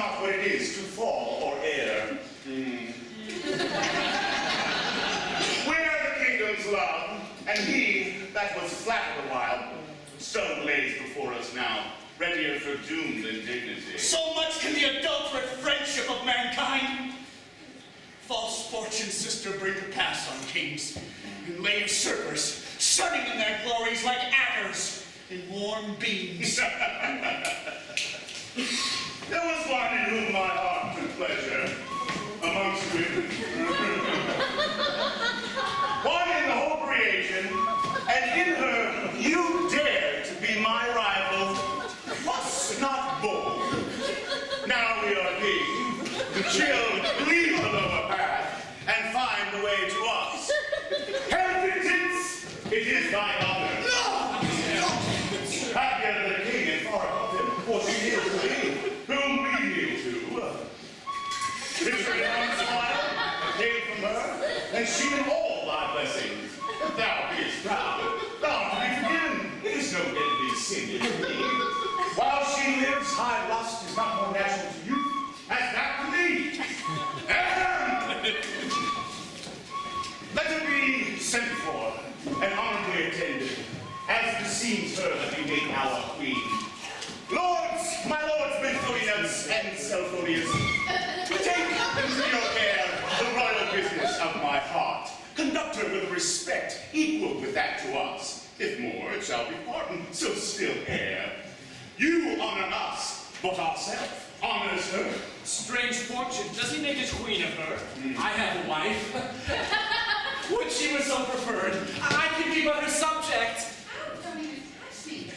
not what it is to fall or err. We're the kingdom's love, and he that was flat a while, stone lays before us now, readier for doom than dignity. So much can the adulterate friendship of mankind. False fortune, sister, bring to pass on kings, and lay usurpers, shunning in their glories like adders in warm beams. There was one in whom my heart took pleasure, amongst women. One in the whole creation, and in her you dare to be my rival. Was not bold. Now we are king. She'll leave the lower path and find the way to us. Repentance, it is thy honor. Happier the king and far above him, for she kneels to thee, whom we kneel to. Victory one smile came from her, and she in all thy blessings. If thou beest proud, thou art to be forgiven. It is no deadly sin in thee. While she lives, high lust is not more natural to you as that to me. Let her be sent for and honorably attended, as beseems her that we make our queen. Lords, my lords, Bentholians and Selphonius, take into your care the royal business of my heart. Conduct her with respect equal with that to us. If more, it shall be pardoned, so still heir. You honor us, but ourself honors her. Strange fortune. Does he make a queen of her? I have a wife. Would she were so preferred. I can be but her subject. Don't even touch me.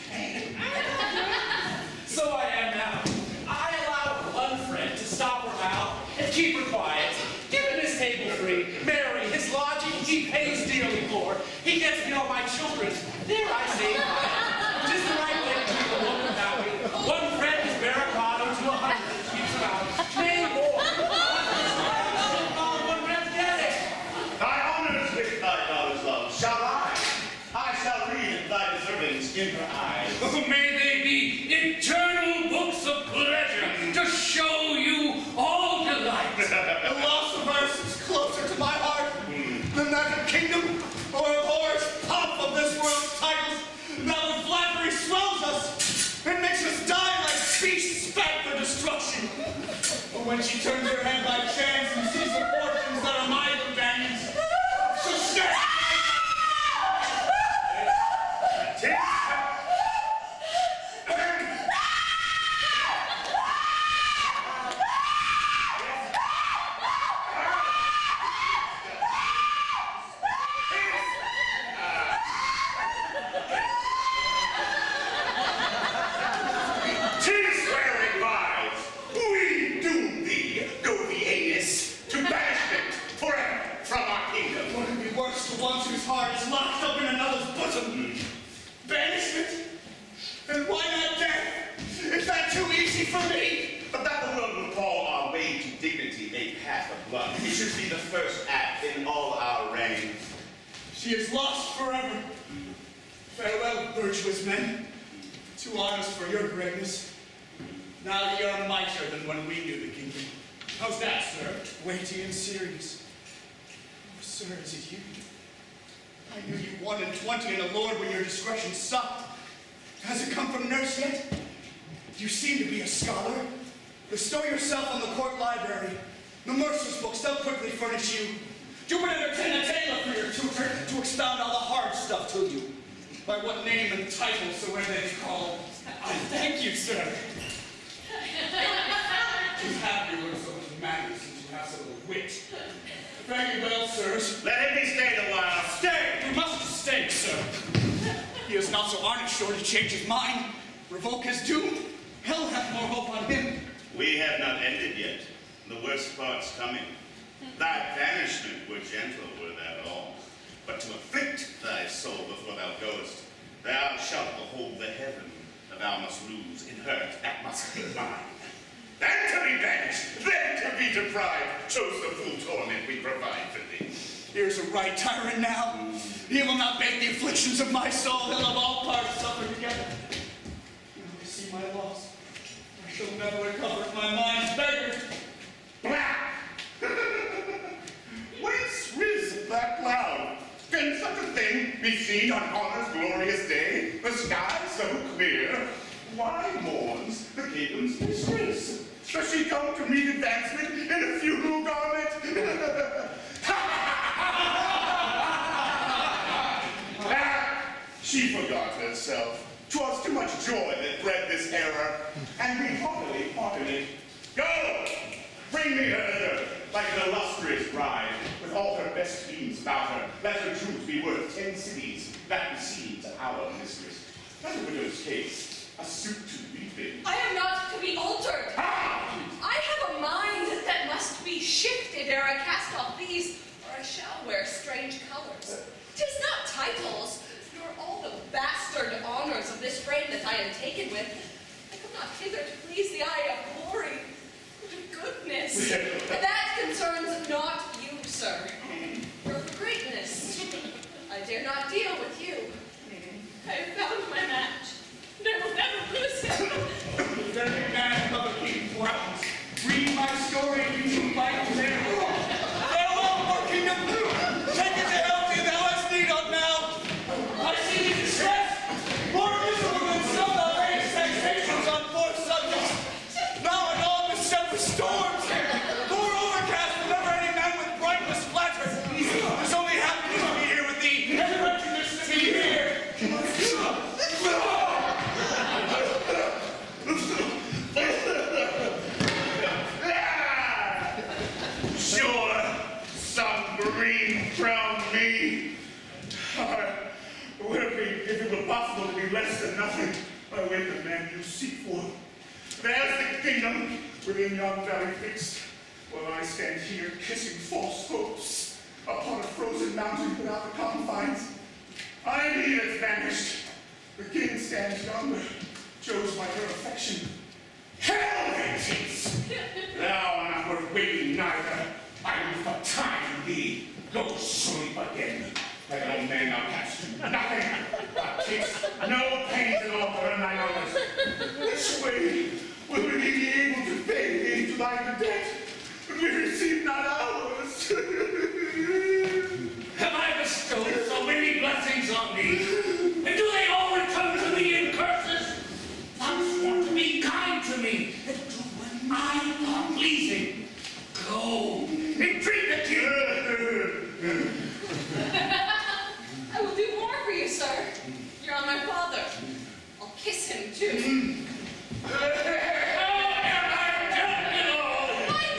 So I am now. I allow one friend to stop her mouth and keep her quiet. Give him his table free. Marry, his lodging he pays dearly for. He gets me all my children. There I say mine. 'Tis the right way to treat a woman that way. One friend is barricado to 100 keeps her out. Nay, more. One friend get it. Thy honors with thy daughter's love shall I shall read thy deservings in her eyes. May they be eternal books of pleasure to show you all delight. The loss of us is closer to my heart than that of kingdom or of horse pomp of this world's titles. Now the flattery swells us and makes us die like beasts fat for destruction. But when she turns her head by chance and sees the fortunes that are my companions, she'll say, the ones whose heart is locked up in another's bosom. Banishment? And why not death? Is that too easy for me? But that the world will call our way to dignity a path of blood. It should be the first act in all our reign. She is lost forever. Farewell, virtuous men. Too honest for your greatness. Now ye are mightier than when we knew the kingdom. How's that, sir? Weighty and serious. Oh, sir, is it you? I knew you 1 and 20 in the Lord when your discretion sucked. Has it come from nurse yet? You seem to be a scholar. Bestow yourself on the court library. The mercer's books, they'll quickly furnish you. You would entertain a tailor for your tutor to expound all the hard stuff to you. By what name and title soever they call. I thank you, sir. She's happy with so much manners since you have so little wit. Fare you well, sirs. Let him be stayed a while. Stay! You must stay, sir. He is not so honest sure to change his mind. Revoke his doom. Hell hath more hope on him. We have not ended yet. The worst part's coming. Thy banishment were gentle, were that all. But to afflict thy soul before thou goest, thou shalt behold the heaven that thou must lose in hurt that must be mine. Then to be banished, then to be deprived, chose the full torment we provide for thee. Here's a right tyrant now. He will not bake the afflictions of my soul. He'll have all parts suffer together. Now I see my loss. I shall never recover if my mind's back. none honors glorious day, the sky so clear. Why mourns the kingdom's mistress? Does she come to meet advancement in a funeral garment? She forgot herself. 'Twas too much joy that bred this error, and we haughtily pardon it. Go! Bring me her, like an illustrious bride, with all her best beams about her. Let her jewels be worth 10 cities. That beseems our mistress. Not a widow's case, a suit to weeping. I am not to be altered. Ah! I have a mind that must be shifted ere I cast off these, or I shall wear strange colors. 'Tis not titles, nor all the bastard honors of this frame that I am taken with. I come not hither to please the eye of glory, but of goodness. And that concerns not you, sir. You're for greatness. I dare not deal with you. I have found my match, and I will never lose him. If any man of a king grounds, read my story into light there. Farewell, for kingdom. Take it to healthy thou hast need of now. I see thee distressed, more miserable than some that raise taxations on poor subjects. Now and all December storms, more overcast than ever any man with brightness flattered. There's only happiness to be here with thee, and wretchedness to be here. Sure, some green crown me. Would it be, if it were possible, to be less than nothing by way of the man you seek for? There's the kingdom within yon valley fixed, while I stand here kissing false hopes upon a frozen mountain without the confines. I need it's vanished. The king stands yonder, chose by her affection. Hell vengeance! Thou art not worth waiting neither. I will for time thee. Go sleep again. Like an old man thou canst do nothing. Thou takes no pains at all to earn thy honors. Which way will we be able to pay thee to thy debt, but we receive not ours? Have I bestowed so many blessings on thee? And do they all return to thee in curses? Thou sworn to be kind to me, and do what I thought pleasing. Go, entreat the king. I will do more for you, sir. You're on my father. I'll kiss him, too. My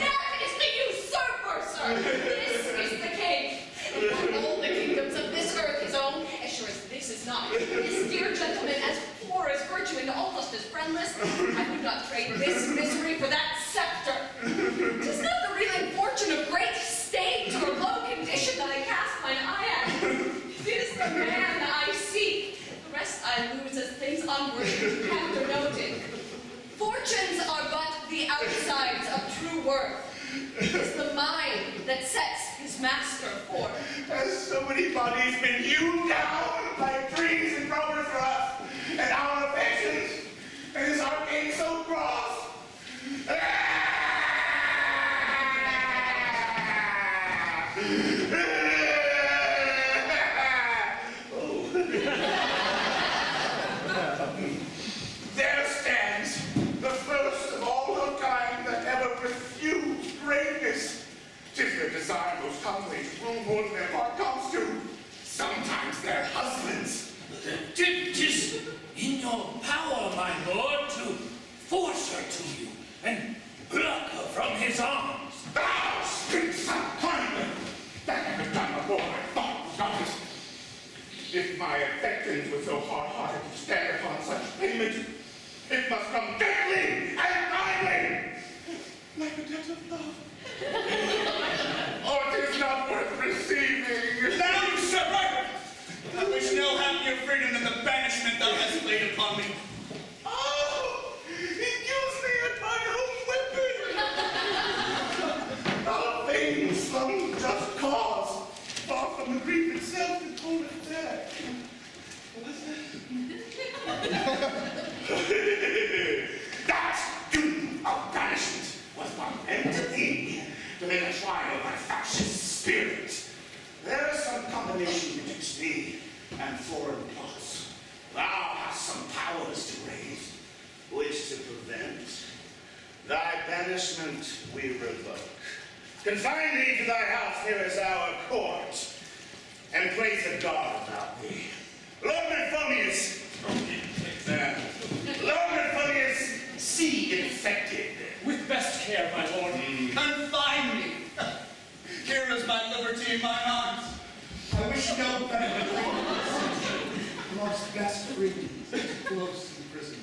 dad is the usurper, sir. This is the king. And not all the kingdoms of this earth his own, as sure as this is not. This dear gentleman, as poor as virtue and almost as friendless, I would not trade this misery for that scepter. 'Tis not the reeling fortune of great state or low condition that I cast mine eye at. It is the man I seek. The rest I lose as things unworthy, after noted. Fortunes are but the outsides of true worth. It is the mind that sets his master forth. Has so many bodies been hewn down by trees and robbers for us, and our affections, and is our king so cross? There stands the first of all her kind that ever refused greatness. 'Tis their desire most humbly to rule more than their heart comes to. Sometimes their husbands. It is in your power, my lord, to force her to you and pluck her from his arms. Thou speaks so kindly. That had been done before I thought was honest. If my affections were so hard-hearted to stand upon such payment, it must come deadly and kindly, like a debt of love. Or it is not worth receiving. Now you shepherd! I wish no happier freedom than the banishment thou hast laid upon me. Oh, he kills me at my own weapon. Thou feigns some just cause, far from the grief itself that holdeth death. That doom of banishment was but meant to thee, to make a trial of thy factious spirit. There is some combination betwixt thee and foreign plots. Thou hast some powers to raise, which to prevent. Thy banishment we revoke. Confine thee to thy house here as our court, and place a guard about thee. Lord Melphonius, Lord Melphonius, see infected. With best care, my lord. Confine me. Here is my liberty in my arms. I wish no better. Lost best greetings, close to the prison.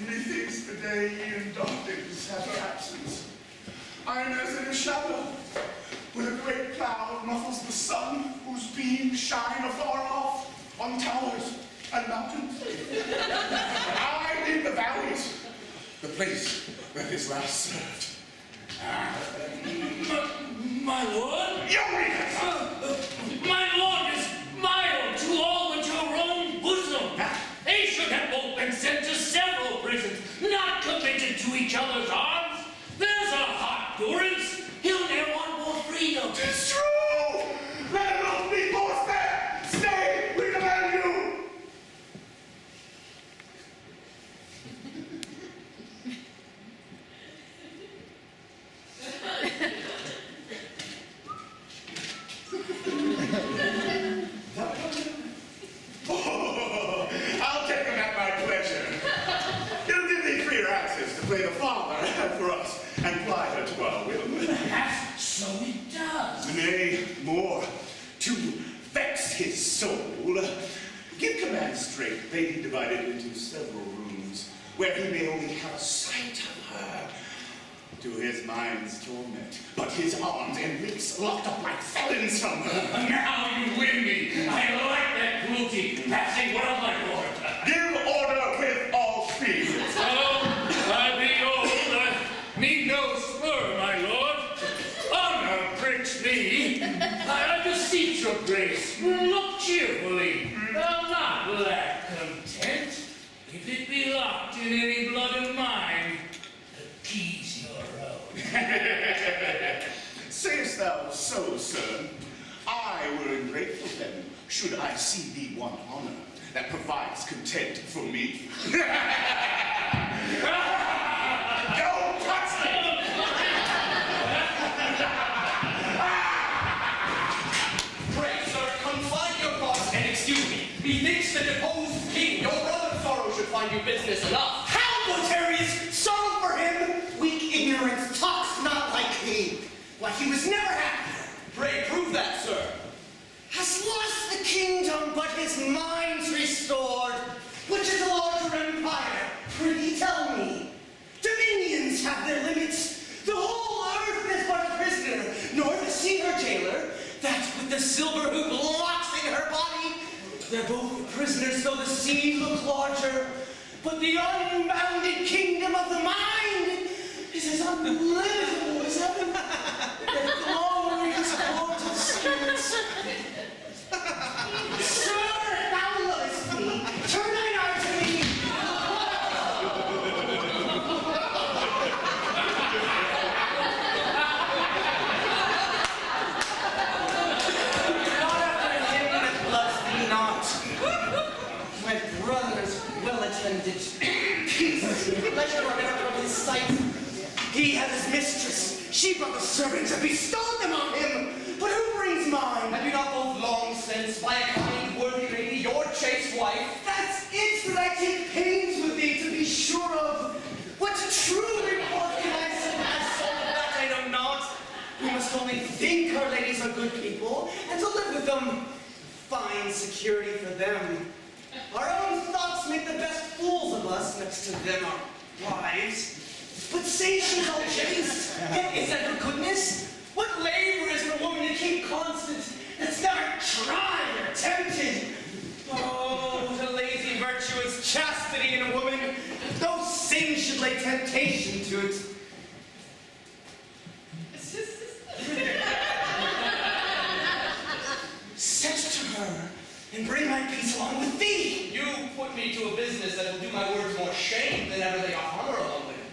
Methinks the day and darkness have their absence. I am as in a shadow, when a great cloud muffles the sun, whose beams shine afar off on towers and mountains. I lead the valleys, the place where his last served. My lord? My lord is mild to all but your own bosom. They should have both been sent to several prisons, not committed to each other's arms. There's a hot durance. He'll never want more freedom. It's true! Let us be forced there! Stay! We command you! Oh, I'll take them at my pleasure. It'll give thee freer access to play the father for us and ply her to our will. Perhaps so it does. Nay, more, to vex his soul, give command straight, they be divided into several rooms, where he may only have a sight of her, to his mind's torment, but his arms and lips locked up like felons from her. Now you win me. I like that cruelty. Passing well, my lord. Give order with all speed. I behold, I need no spur, my lord. Honor pricks me. I beseech your grace, look cheerfully. Thou not lack content. If it be locked in any blood of mine, the key's your own. Sayest thou so, sir? I were ungrateful then, should I see thee one honor that provides content for me. Don't touch me! Pray, sir, confine your thoughts and excuse me. Methinks the deposed king, your brother sorrow, should find you business enough. How, Notarius? Sorrow for him? Weak ignorance talks not like thee. Why, he was never happier. Pray, prove that, sir. Has lost the kingdom, but his mind's restored. Which is a larger empire? Prithee tell me. Dominions have their limits. The whole earth is but a prisoner, nor the sea her jailer. That with the silver hoop locks in her body. They're both prisoners, though the sea look larger. But the unbounded kingdom of the mind is as unlivable as heaven. The glorious court of spirits. Sir, thou lovest me. Turn thine eye to me. Not after him that loves thee not. My brothers well attended. Peace, pleasure are never from his sight. He has his mistress. She brought the servants and bestowed them on him. But who brings mine? Have you not both long since, by a kind, worthy lady, your chaste wife? That's it that I take pains with thee to be sure of. What true report can I send my soul? That I know not. We must only think our ladies are good people, and to live with them, find security for them. Our own thoughts make the best fools of us, next to them our wives. But say she's all chaste, yet is that her goodness? What labor is for a woman to keep constant, that's never tried or tempted? Oh, what a lazy virtue is chastity in a woman. No sin should lay temptation to it. Set to her, and bring my peace along with thee. You put to a business that will do my words more shame than ever they are honor among women.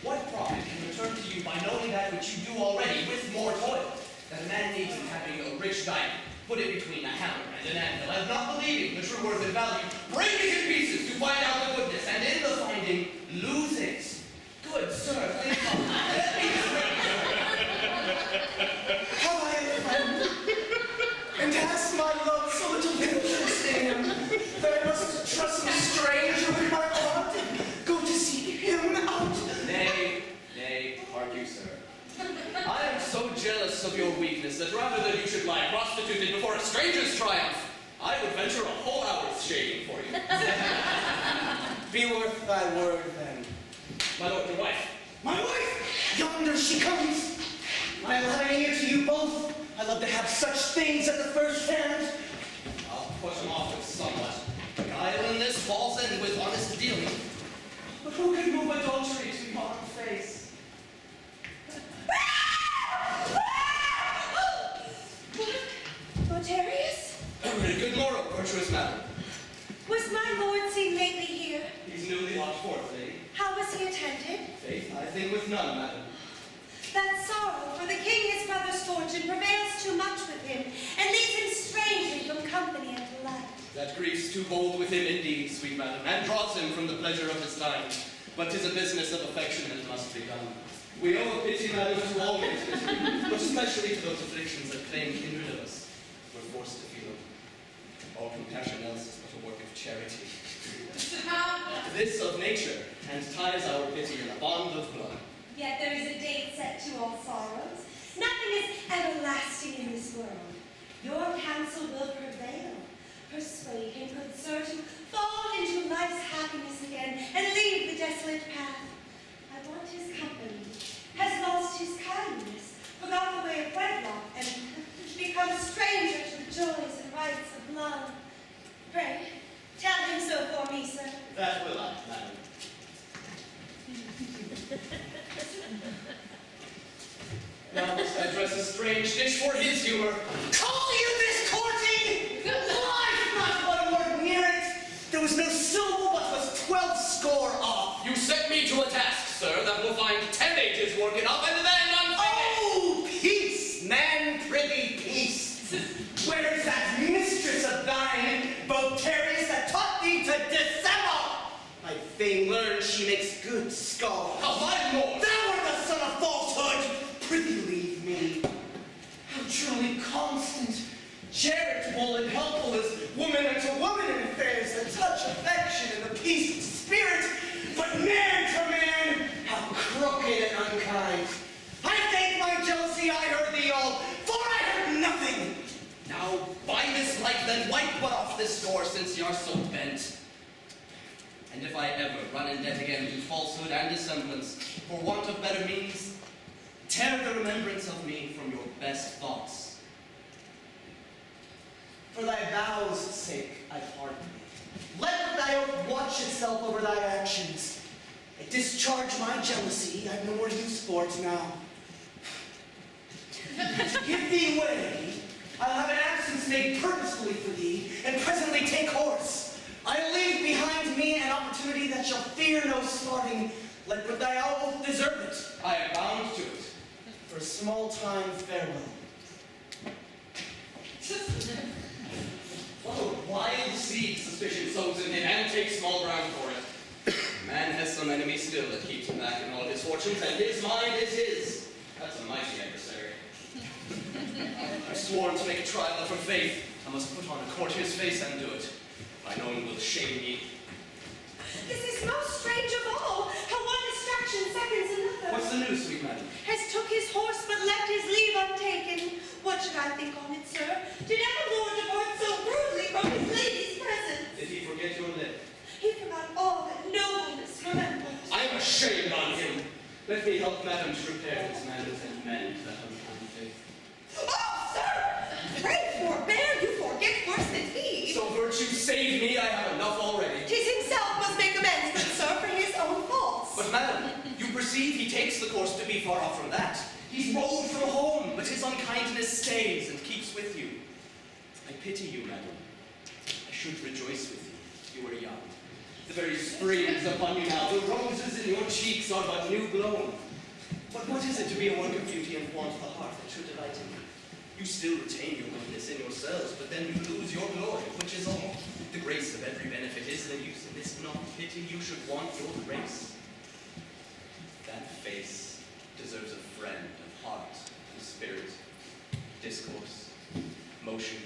What profit can return to you by knowing that which you do already with more toil? That a man needs in having a rich diamond, put it between a hammer and an anvil, and not believing the true worth and value, break it in pieces to find out the goodness, and in the finding, lose it. Good sir, think of it. Let me Have I a friend? And has my love so little interest in him that I must trust a stranger with my heart and go to seek him out? Nay, argue, sir. I am so jealous of your weakness that rather than you should lie prostituted before a stranger's triumph, I would venture a whole hour's shaving for you. Be worth thy word, then. My lord, your wife. My wife! Yonder she comes! I lie here to you both. I love to have such things at the first hand. I'll push him off with somewhat guile in this false and with honest dealing. But who can move adultery to yon face? Notarius? Good morrow, virtuous madam. Was my lord seen lately here? He's newly lodged forth, lady. How was he attended? Faith, I think with none, madam. That sorrow for the king his brother's fortune prevails too much with him, and leads him strangely from company and delight. That grief's too bold with him indeed, sweet madam, and draws him from the pleasure of his time. But 'tis a business of affection that must be done. We owe a pity, madam, to all men's misery, but especially to those afflictions that claim kindred of us. We're forced to feel them. All compassion else is but a work of charity. This of nature, and ties our pity in a bond of blood. Yet there is a date set to all sorrows. Nothing is everlasting in this world. Your counsel will prevail. Persuade him, good sir, to fall into life's happiness again and leave the desolate path. I want his company, has lost his kindness, forgot the way of wedlock, and become a stranger to the joys and rights of love. Pray, tell him so for me, sir. That will I, madam. Now must I dress a strange dish for his humor. Call you this courting? Life not one word near it. There was no syllable but was 12 score off. You set me to a task, sir, that will find 10 ages working up and then unfinished. Oh, peace, man, prithee, peace. Where is that mistress of thine, Boterius, that taught thee to dissemble? I fain learn she makes good scholars. How my lord! Thou art the son of falsehood. Prithee, leave me. How truly constant, charitable, and helpful is woman unto woman in affairs that touch affection and the peace of spirit, but man to man, how crooked and unkind. I thank my jealousy I heard thee all, for I heard nothing. Now, by this light, then wipe what off this door, since you're so bent. And if I ever run in debt again to falsehood and dissemblance, for want of better means, tear the remembrance of me from your best thoughts. For thy vows' sake, I pardon thee. Let thy oath watch itself over thy actions. I discharge my jealousy. I've no more use for it now. Give thee way. I'll have an absence made purposefully for thee, and presently take horse. I'll leave behind me an opportunity that shall fear no smarting. Let but thy oath deserve it. I am bound to it. For a small time, farewell. What a wild seed suspicion sows in him, and takes small ground for it. Man has some enemy still that keeps him back in all his fortunes, and his mind is his. That's a mighty adversary. I've sworn to make a trial of her faith. I must put on a courtier's face and do it. I know it will shame me. This is most strange of all, how one distraction seconds another. What's the news, sweet madam? Has took his horse, but left his leave untaken. What should I think on it, sir? Did ever lord depart so rudely from his lady's presence? Did he forget your lip? He forgot all that nobleness remembers. I'm ashamed on him. Let me help madam to repair his manners and mend that unkind faith. Oh, sir! Pray forbear, you forget worse than he. So virtue save me, I have enough already. 'Tis himself must make amends, good sir, for his own faults. But madam, you perceive he takes the course to be far off from that. He's rolled from home, but his unkindness stays and keeps with you. I pity you, madam. I should rejoice with you. You are young. The very spring is upon you now. The roses in your cheeks are but new blown. But what is it to be a work of beauty and want the heart that should delight in you? You still retain your goodness in yourselves, but then you lose your glory, which is all. The grace of every benefit is the use, and this not pity you should want your grace. That face deserves a friend of heart and spirit, discourse, motion.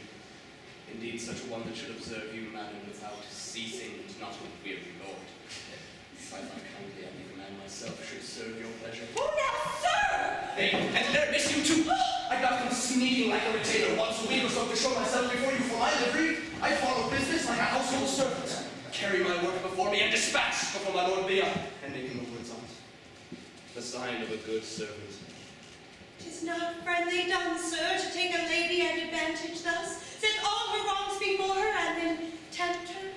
Indeed, such a one that should observe you, madam, without ceasing, and not a weary lord. If I thought kindly, I think a man myself should serve your pleasure. Oh, now, sir! Hey, and there miss you too! I got come sneaking like a retainer once a week or so to show myself before you for my livery. I follow business like a household servant. Carry my work before me and dispatch before my lord be up, and make him a words on it. The sign of a good servant. 'Tis not friendly done, sir, to take a lady at advantage thus, set all her wrongs before her, and then tempt her.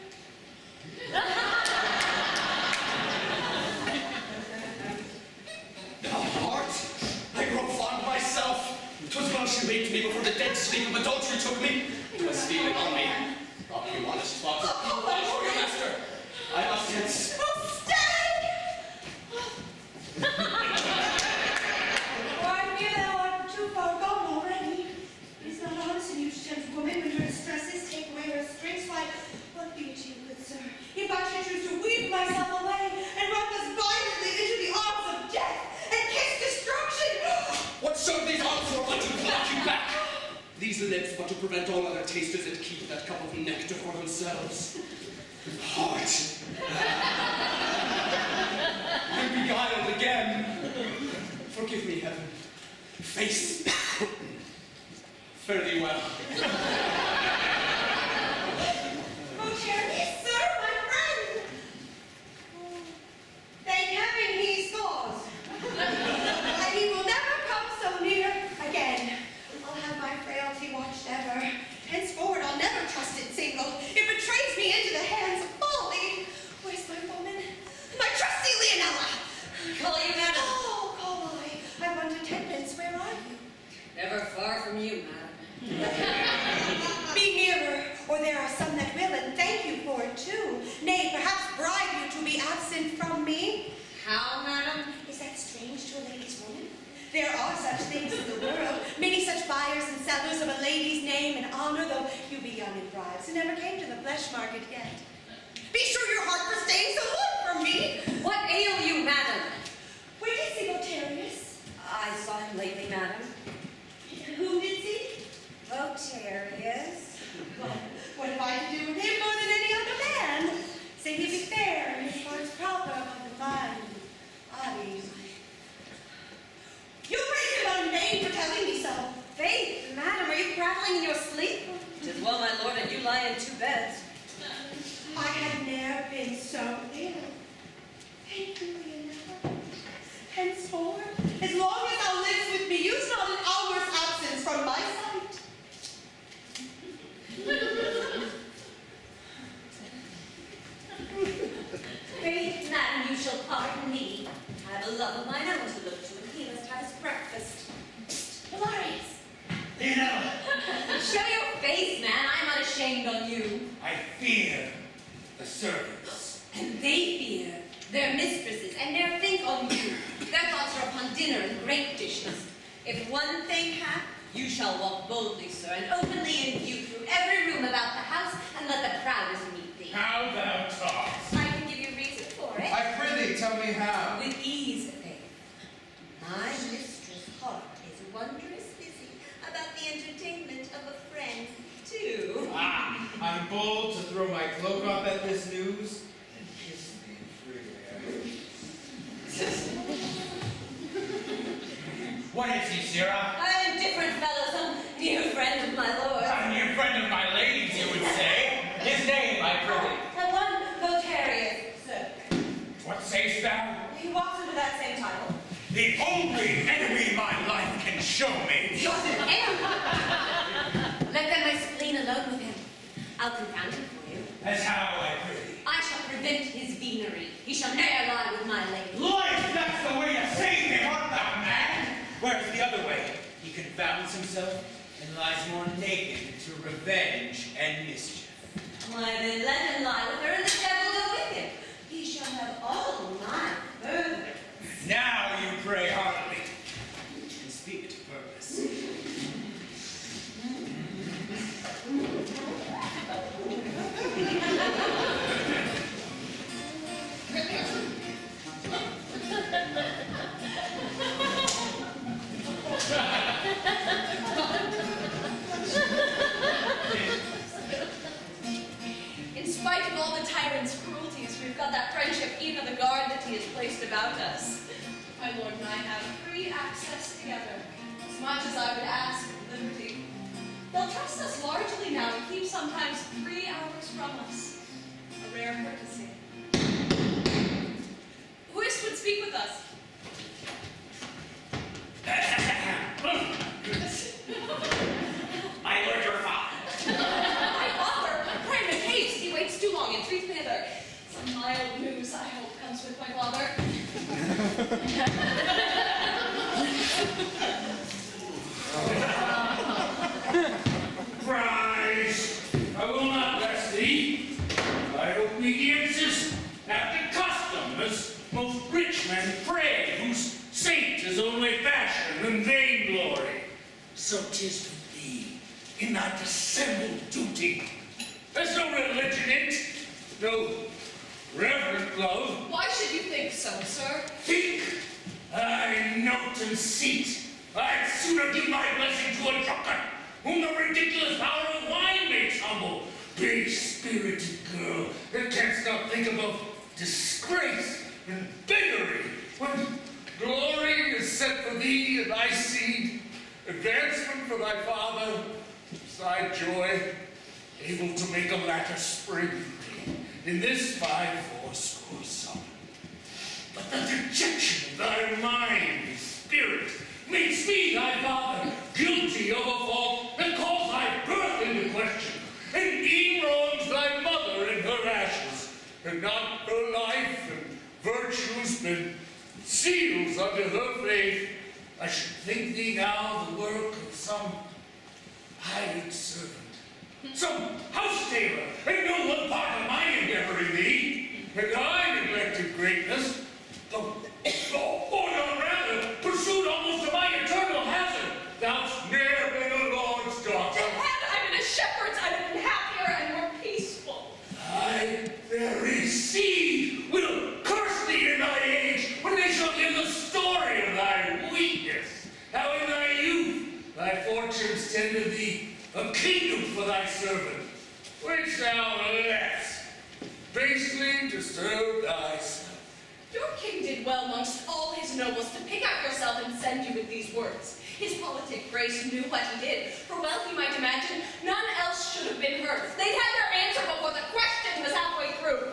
Thou heart, I grow fond myself. 'Twas well she waked me before the dead sleep of adultery took me. 'Twas stealing on me. Robbing you honest thoughts. Watch for your master. I must hence. Oh, stay! For I fear thou art too far gone already. It is not honest in you to tempt woman when her distresses take away her strength. Why, what be it to you, good sir, if I should choose to weave myself away and run thus violently into the arms of death and kiss destruction? What serve these arms for but to pluck you back? These lips but to prevent all other tasters and keep that cup of nectar for themselves. Heart. I'm beguiled again. Forgive me, heaven. Face. Fare thee well. Oh, charity, sir, my friend! Oh, thank heaven he's gone. And he will never come so near again. I'll have my frailty watched ever. Henceforward I'll never trust it single. It betrays me into the hands of folly. Where's my woman? My trusty Leonella! Call you madam. Oh, call I want attendance. Where are you? Never far from you, madam. Be nearer, or there are some that will, and thank you for it too. Nay, perhaps bribe you to be absent from me. How, madam? Is that strange to a lady's woman? There are such things in the world, many such buyers and sellers of a lady's name and honor, though you be young in bribes and never came to the flesh market yet. Be sure your heart for staying so long from me. What ail you, madam? Where did see Botarius? I saw him lately, madam. Whom did see? Botarius. Well, what have I to do with him more than any other man? Say he be fair and his words proper of the mind and body. You praise him on name for telling me so. Faith, madam, are you prattling in your sleep? 'Tis well, my lord, and you lie in 2 beds. I have ne'er been so ill. Thank you, Leonella. Henceforward, as long as thou lives with me, use not an hour's absence from my sight. Faith, madam, you shall pardon me. I have a love of mine own to look to, and he must have his breakfast. Hilarious. Leonella, Show your face, man. I'm unashamed on you. I fear the servants. And they fear their mistresses, and their think on you. Their thoughts are upon dinner and great dishes. If one thing hap, you shall walk boldly, sir, and openly in view through every room about the house, and let the proudest meet thee. How thou talkest. I can give you reason for it. I prithee, tell me how. With ease, faith. My mistress' heart is wondrous busy about the entertainment of a friend, too. Ah, I'm bold to throw my cloak off at this news and kiss me in free air. What is he, Sirrah? I am different, fellow, some new friend of my lord. A new friend of my lady's, you would say. His name, I prithee. And one Botarius, sir. What sayst thou? He walks under that same title. The only enemy my life can show me. Just an enemy. Let then my spleen alone with him. I'll confound him for you. As how, I prithee? I shall prevent his venery. He shall ne'er lie with my lady. Life, that's the way to save him, art thou mad? Whereas the other way, he confounds himself and lies more naked to revenge and mischief. Why then let him lie with her and the devil go with him. about us. My lord and I have free access together, as much as I would ask of liberty. They'll trust us largely now and keep sometimes 3 hours from us. A rare courtesy. Who would speak with us? My lord, your father. My father! Pray make haste, he waits too long, entreat hither. Some mild news, I hope, comes with my father. Rise! I will not rest thee. Thy obedience is after custom, as most rich men pray, whose saint is only fashion and vainglory. So 'tis with thee, in thy dissembled duty. There's no religion in't, no reverent love. Why should you think so, sir? Think! I note and seat. I'd sooner give my blessing to a drunkard, whom the ridiculous power of wine makes humble. Base-spirited girl, that canst not think above disgrace and beggary, when glory is set for thee and thy seed, advancement for thy father, thy joy, able to make a latter spring in this 5 summer. But the dejection of thy mind and spirit makes me, thy father, guilty of a fault that calls thy birth into question, and e'en wrongs thy mother in her ashes, and not her life and virtues been seals unto her faith. I should think thee now the work of some hired servant, some house tailor, and no one part of mine endeavoring thee, and I neglected greatness, or not rather, pursued almost to my eternal hazard. Thou'st ne'er been a lord's daughter. Had I been a shepherd's, I'd have been happier and more peaceful. Thy very seed will curse thee in thy age, when they shall hear the story of thy weakness. How in thy youth thy fortunes tended thee a kingdom for thy servant, which thou left, basely disturbed thyself. Your king did well amongst all his nobles to pick out yourself and send you with these words. His politic grace knew what he did, for well he might imagine none else should have been heard. They'd had their answer before the question was halfway through.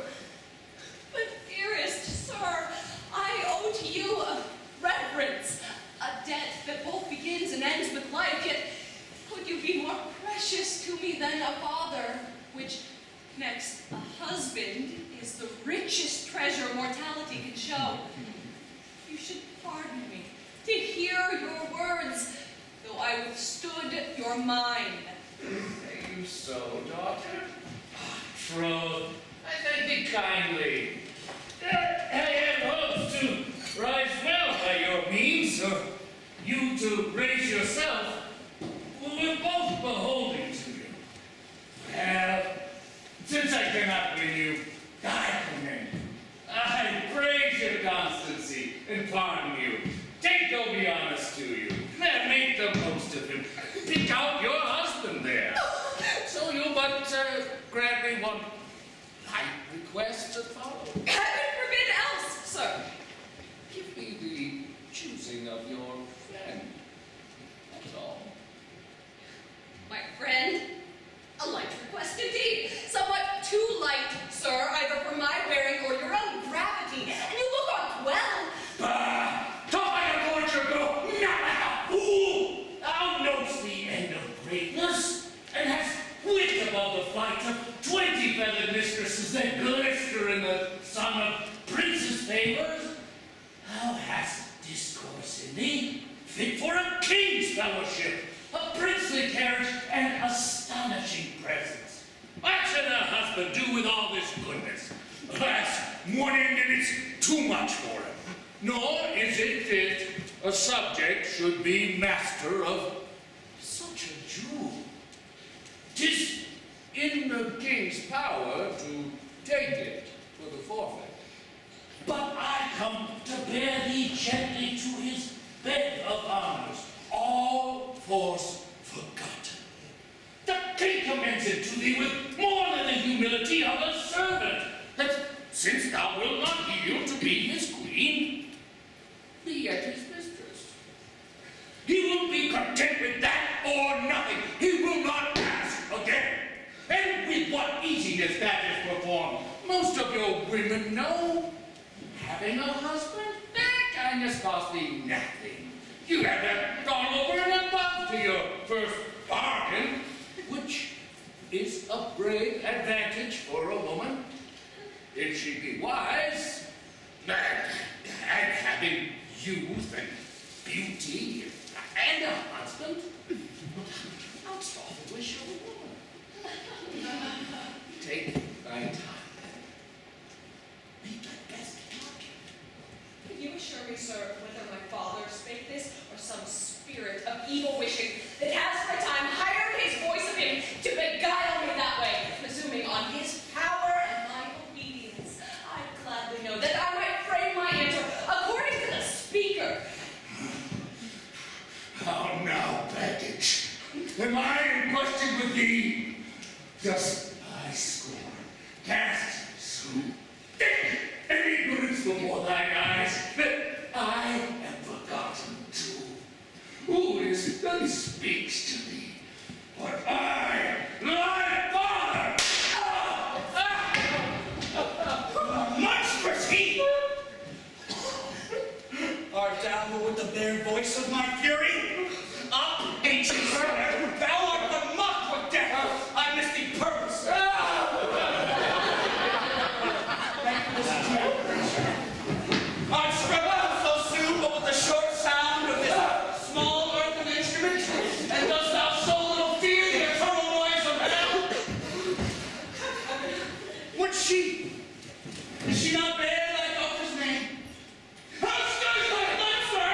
But dearest sir, I owe to you a reverence, a debt that both begins and ends with life, yet could you be more precious to me than a father, which next a husband is the richest treasure mortality can show. You should pardon me to hear your words, though I withstood your mind. Say you so, daughter? Troth, I thank thee kindly. I have hopes to rise well by your means, or you to raise yourself. We're both beholden to you. Well, since I cannot win you, I commend you. I praise your constancy and pardon you. Take Obianus to you. Make the most of him. Pick out your husband there. So you but grant me one light request to follow. Heaven forbid else, sir. Give me the choosing of your friend. That's all. My friend, a light request indeed. Somewhat too light, sir, either for my wearing or your own gravity. And you look on well. Bah! Talk like a courtier, go! Not like a fool! Thou know'st the end of greatness, and hast wit above the flight of 20 feathered mistresses that glister in the sun of princes' favors. Thou hast discourse in thee, fit for a king's fellowship, a princely carriage, and astonishing presence. What should a husband do with all this goodness? Alas, one end and it's too much for him. Nor is it fit a subject should be master of such a jewel. 'Tis in the king's power to take it for the forfeit. But I come to bear thee gently to his bed of honors, all force forgotten. The king commends it to thee with more than the humility of a servant, that since thou wilt not yield to be his queen, what easiness that is performed. Most of your women know having a husband, that kind of costs me nothing. You haven't gone over and above to your first bargain, which is a brave advantage for a woman. If she be wise, and having youth and beauty and a husband, how soft wish of a woman. Take thy time. Make thy best bargain. Can you assure me, sir, whether my father spake this, or some spirit of evil wishing that has for a time hired his voice of him to beguile me that way, presuming on his power and my obedience? I'd gladly know that I might frame my answer according to the speaker. How now, baggage? Am I in question with thee? Dost thy scorn cast so thick and ignorance before thine eyes that I am forgotten too? Who is that speaks to thee? But I, thy father! Monstrous he! Art thou with the bare voice of my fury? Up, ancient brother! Thou art the mock with death! I miss thee purpose! Art struck out so soon, but with the short sound of this small earthen instrument? And dost thou so little fear the eternal noise of hell? What's she? Is she not bad like Doctor's name? How stands thy lips, sir?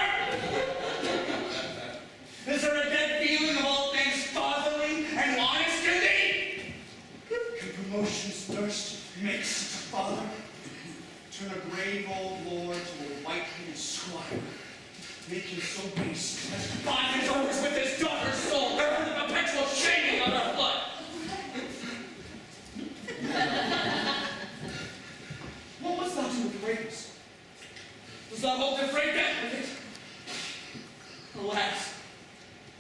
Is there a dead feeling of all things fatherly and honest in thee? Can promotion's thirst make such a father turn a grave old lord to a white-headed squire, make him so base as to bind his owners with his daughter's soul, and the perpetual shaming of her blood? What was thou to with rapist? Does thou hold to afraid death with it? Alas,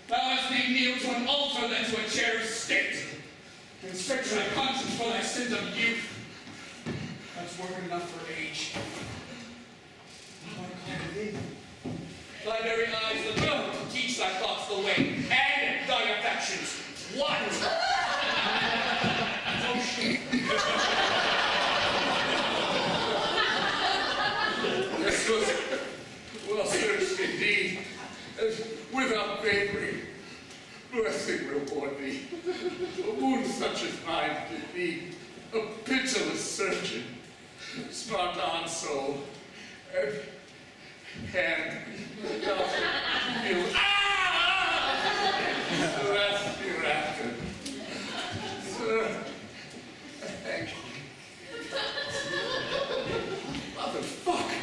thou hast made kneel to an altar than to a cherished state, and search thy conscience for thy sins of youth. That's work enough for age. Thou art called thee. Thy very eyes the will to teach thy thoughts the way, and thy affections. What? This was well searched indeed, without favoring. Blessing reward thee. A wound such as mine did thee, a pitiless surgeon, smart on soul, and you rest hereafter. Sir, thank you. Motherfucker.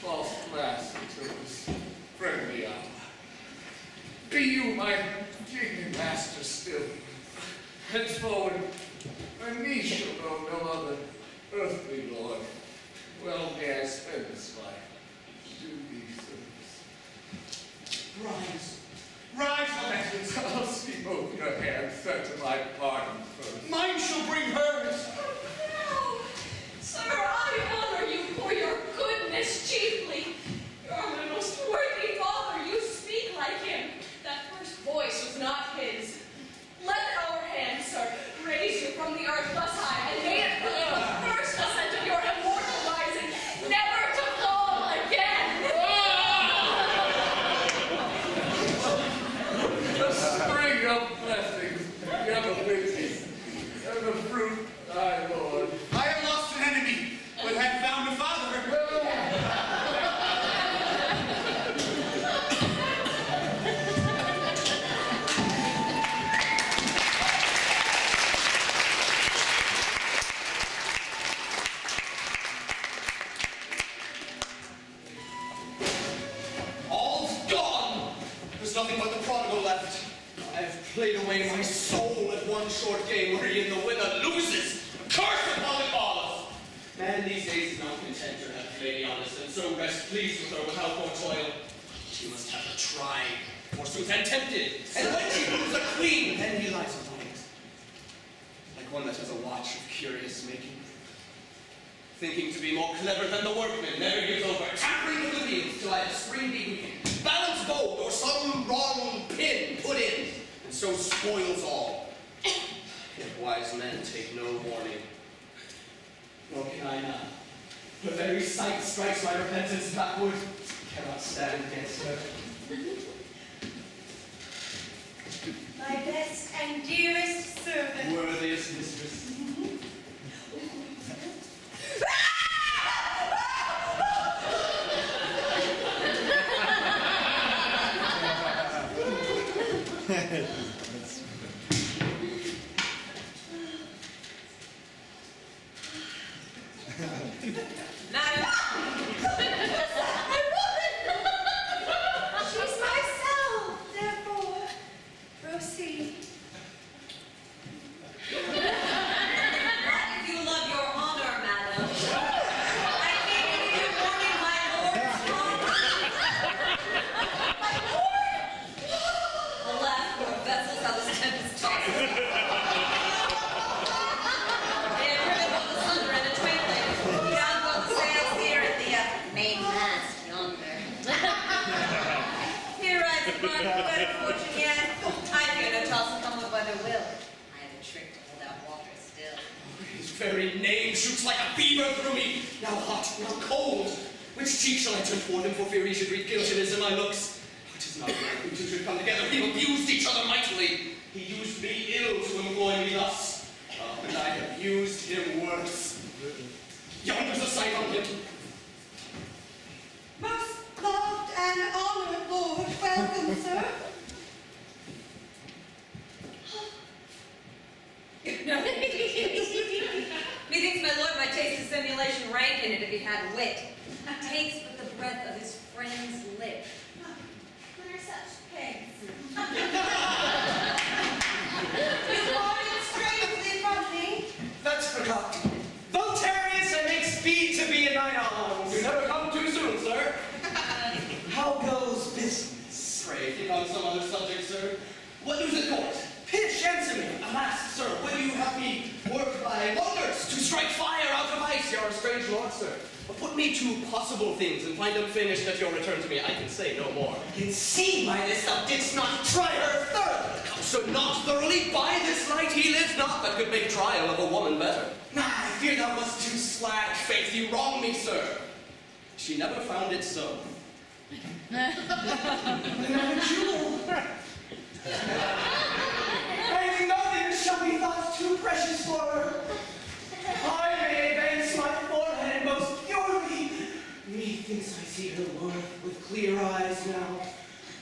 False glass until this friendly hour. Be you my king and master still. Henceforward, my niece shall know no other. pleased with her without more toil. She must have her tried, forsooth, and tempted. And when she proves a queen, then he lies upon it. Like one that has a watch of curious making. Thinking to be more clever than the workman, never gives over, tampering with the wheels till either spring be weakened, balance bowed, or some wrong pin put in, and so spoils all. Yet wise men take no warning. Nor can I now. The very sight strikes my repentance backward. Cannot stand against her. My best and dearest servant. Worthiest mistress. Madam. She's myself, therefore, proceed. What if you love your honor, madam? I came to give you warning, my lord. My lord? Alas, poor vessels, how this tempest tosses. They have driven both asunder in a twinkling. Down go the sails here at the mainmast yonder. Here rides the bark of better fortune yet. I fear no toss will come with weather will. I have a trick to hold out water still. His very name shoots like a beaver through me. Now hot, now cold. Which cheek shall I turn toward him for fear he should read guiltiness in my looks? It is not right we two should come together. We abused each other mightily. He used me ill to employ me thus. And I have used him worse. Yonder's a sight on him. Most loved and honored lord, welcome, sir. Methinks my lord might taste dissimulation rank in it if he had wit. Takes but the breath of his friend's lip. What are such pigs? You parted strangely from me. That's forgotten. Voltarius, I make speed to be in thine arms. You never come too soon, sir. How goes business? Pray, think on some other subject, sir. What news at court? Pitch, answer me. Alas, sir, will you have me work by wonders to strike fire out of ice? You're a strange lord, sir. Put me to possible things and find them finished at your return to me. I can say no more. And see by this thou didst not try her thoroughly. So not thoroughly by this light he lives not that could make trial of a woman better. Nah, I fear thou wast too slack. Faith, you wrong me, sir. She never found it so. Not a jewel. And nothing shall be thought too precious for her. I may advance my forehead most purely. Methinks I see her worth with clear eyes now.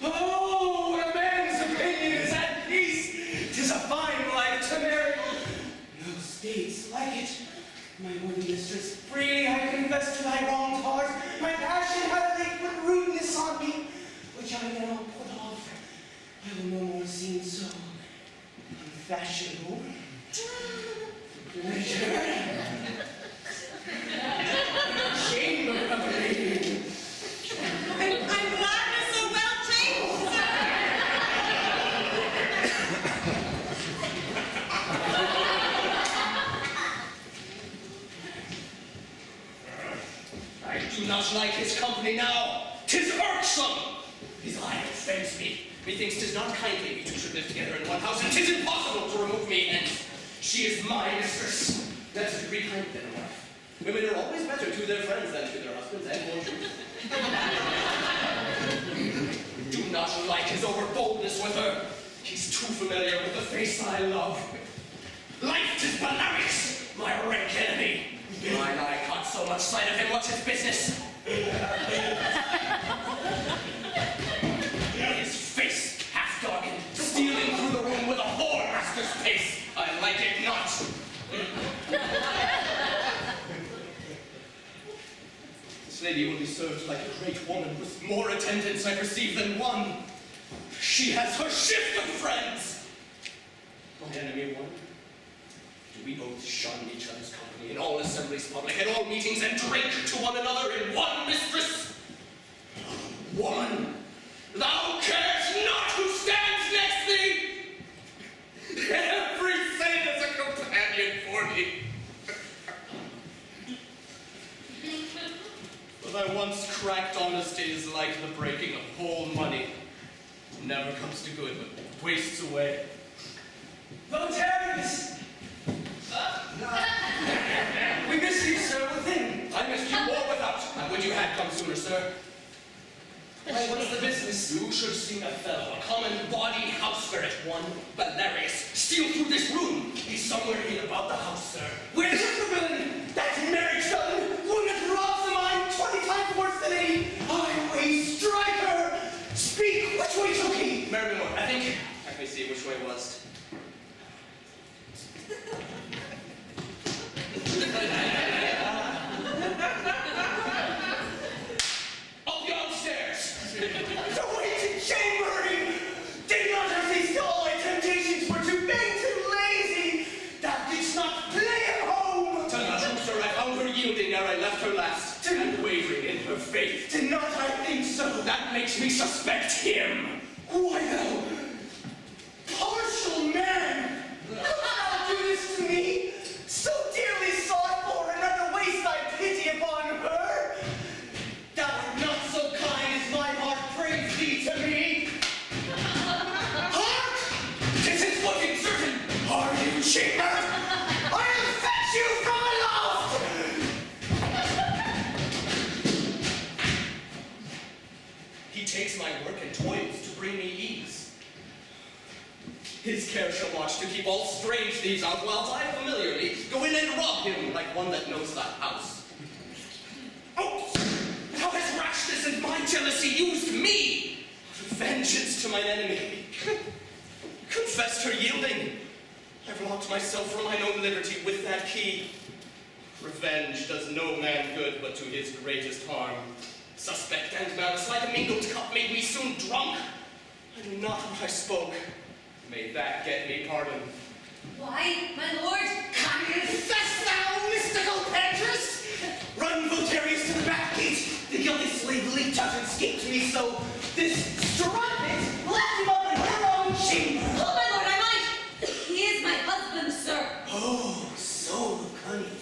Oh, when a man's opinion is at peace, 'tis a fine life to marry. No states like it. My worthy mistress, freely I confess to thy wronged heart, my passion hath laid put rudeness on me, which I now put off. I will no more seem so unfashionable. Pleasure. Shame of a lady. I'm glad you're so well trained, sir. I do not like his company now. 'Tis irksome. His eye offends me. Methinks 'tis not kindly we two should live together in one house, and 'tis impossible to remove me hence. She is my mistress. That's a degree kinder than a wife. Women are always better to their friends than to their husbands, and more true. Do not like his overboldness with her. He's too familiar with the face I love. Life 'tis Belarus, my rank enemy. Mine eye caught so much sight of him, what's his business? His face, half darkened, stealing through the room with a whoremaster's pace. I like it not. This lady will be served like a great woman, with more attendants, I perceive, than one. She has her shift of friends. My enemy one. Do we both shun each other's company in all assemblies public, at all meetings, and drink to one another in one mistress? woman. Thou carest not who stands next thee. Every saint is a companion for me. But I once cracked honesty is like the breaking of whole money. Never comes to good, but wastes away. Voltaires! We miss you, sir, within. I missed you more without. I would you had come sooner, sir. Why, what's the business? You should see a fellow, a common body house spirit, one Valerius, steal through this room. He's somewhere in about the house, sir. Where's the villain? That marriage felon, one that robs the mine 20 times worse than any highway striker. Speak, which way took he? Merrymore, I think. Let me see which way it was. Up yon stairs. The way to chambering! Did not I say still all thy temptations were too vain, too lazy? Thou didst not play at home! Tell the truth, sir, I found her yielding ere I left her last, and wavering in her faith. Did not I think so? That makes me suspect him. Why thou partial man! Couldst thou do this to me? So dearly sought for, and rather waste thy pity upon her? Thou art not so kind as my heart prays thee to me. Heart! This is footing certain. Are you cheaper? I'll fetch you from aloft! He takes my work and toils to bring me ease. His care shall watch to keep all strange thieves out, whilst I familiarly go in and rob him like one that knows the house. Oh, how has rashness and my jealousy used me? Vengeance to mine enemy. Confessed her yielding. I've locked myself from mine own liberty with that key. Revenge does no man good but to his greatest harm. Suspect and malice like a mingled cup made me soon drunk. I knew not what I spoke. May that get me pardon. Why, my lord? Confess thou, mystical Petrus! Run, Voltaires, to the back gate. The guilty slave leaked out and escaped me, so this strumpet locked him up in her own chamber. Oh, my lord, I might. He is my husband, sir. Oh, soul of cunning.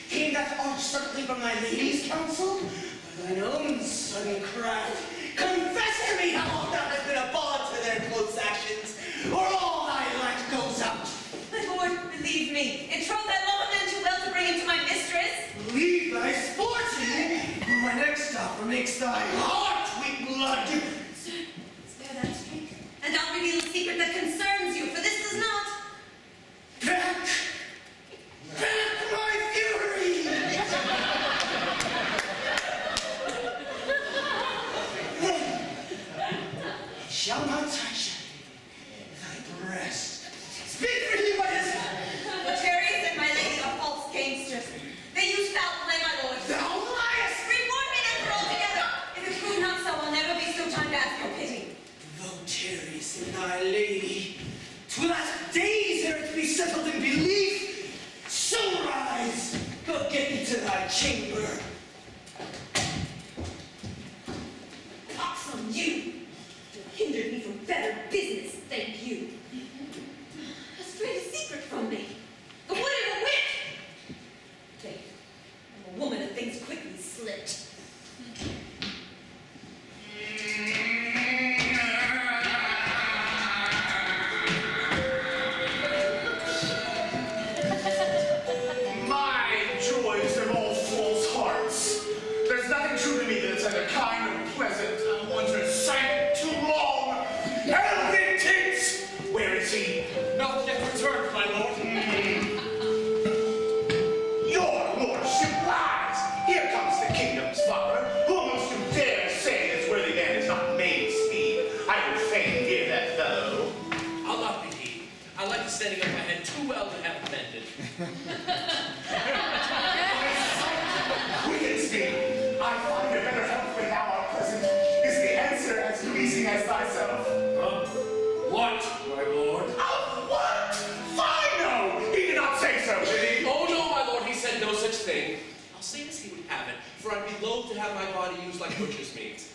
Came that arch certainly from thy lady's counsel? By thine own sudden craft. Confess to me how oft thou hast been a bond to their close actions, or all thy light goes out. My lord, believe me, in troth I love a man too well to bring him to my mistress. Leave thy sporting, or my next offer makes thy heart weep blood. Sir, spare that strength, and I'll reveal a secret that concerns you, for this does not. Back! Back my fury! Shall not touch thy breast. Speak freely, what is it? Voltaires and my lady are false gamesters. They use foul play, my lord. Thou liest! Reward me then for altogether. If it prove not so, I'll never be so time to ask your pity. Voltaires and thy lady, 'twill last days ere it be settled in belief. So rise, go get thee to thy chamber. Pox on you! You hindered me from better business, thank you. Has strayed a secret from me. The wood and a wit! Faith, I'm a woman of things quickly slipped. My joys are all false hearts. There's nothing true to me that's either kind or pleasant. Ones are silent too long. Helvitins! Where is he? Not yet returned, my lord. Your lordship lies. Here comes the kingdom's father. Who amongst you dare say this worthy man is not made speed? I would fain hear that fellow. I'll not be he. I like the standing of my head too well to have it mended. Wicked speed. I find a better help when thou art present. Is the answer as pleasing as thyself? What, my lord? Of what? Fine, no! He did not say so, did he? Oh, no, my lord, he said no such thing. I'll say as he would have it, for I'd be loath to have my body used like butcher's meat.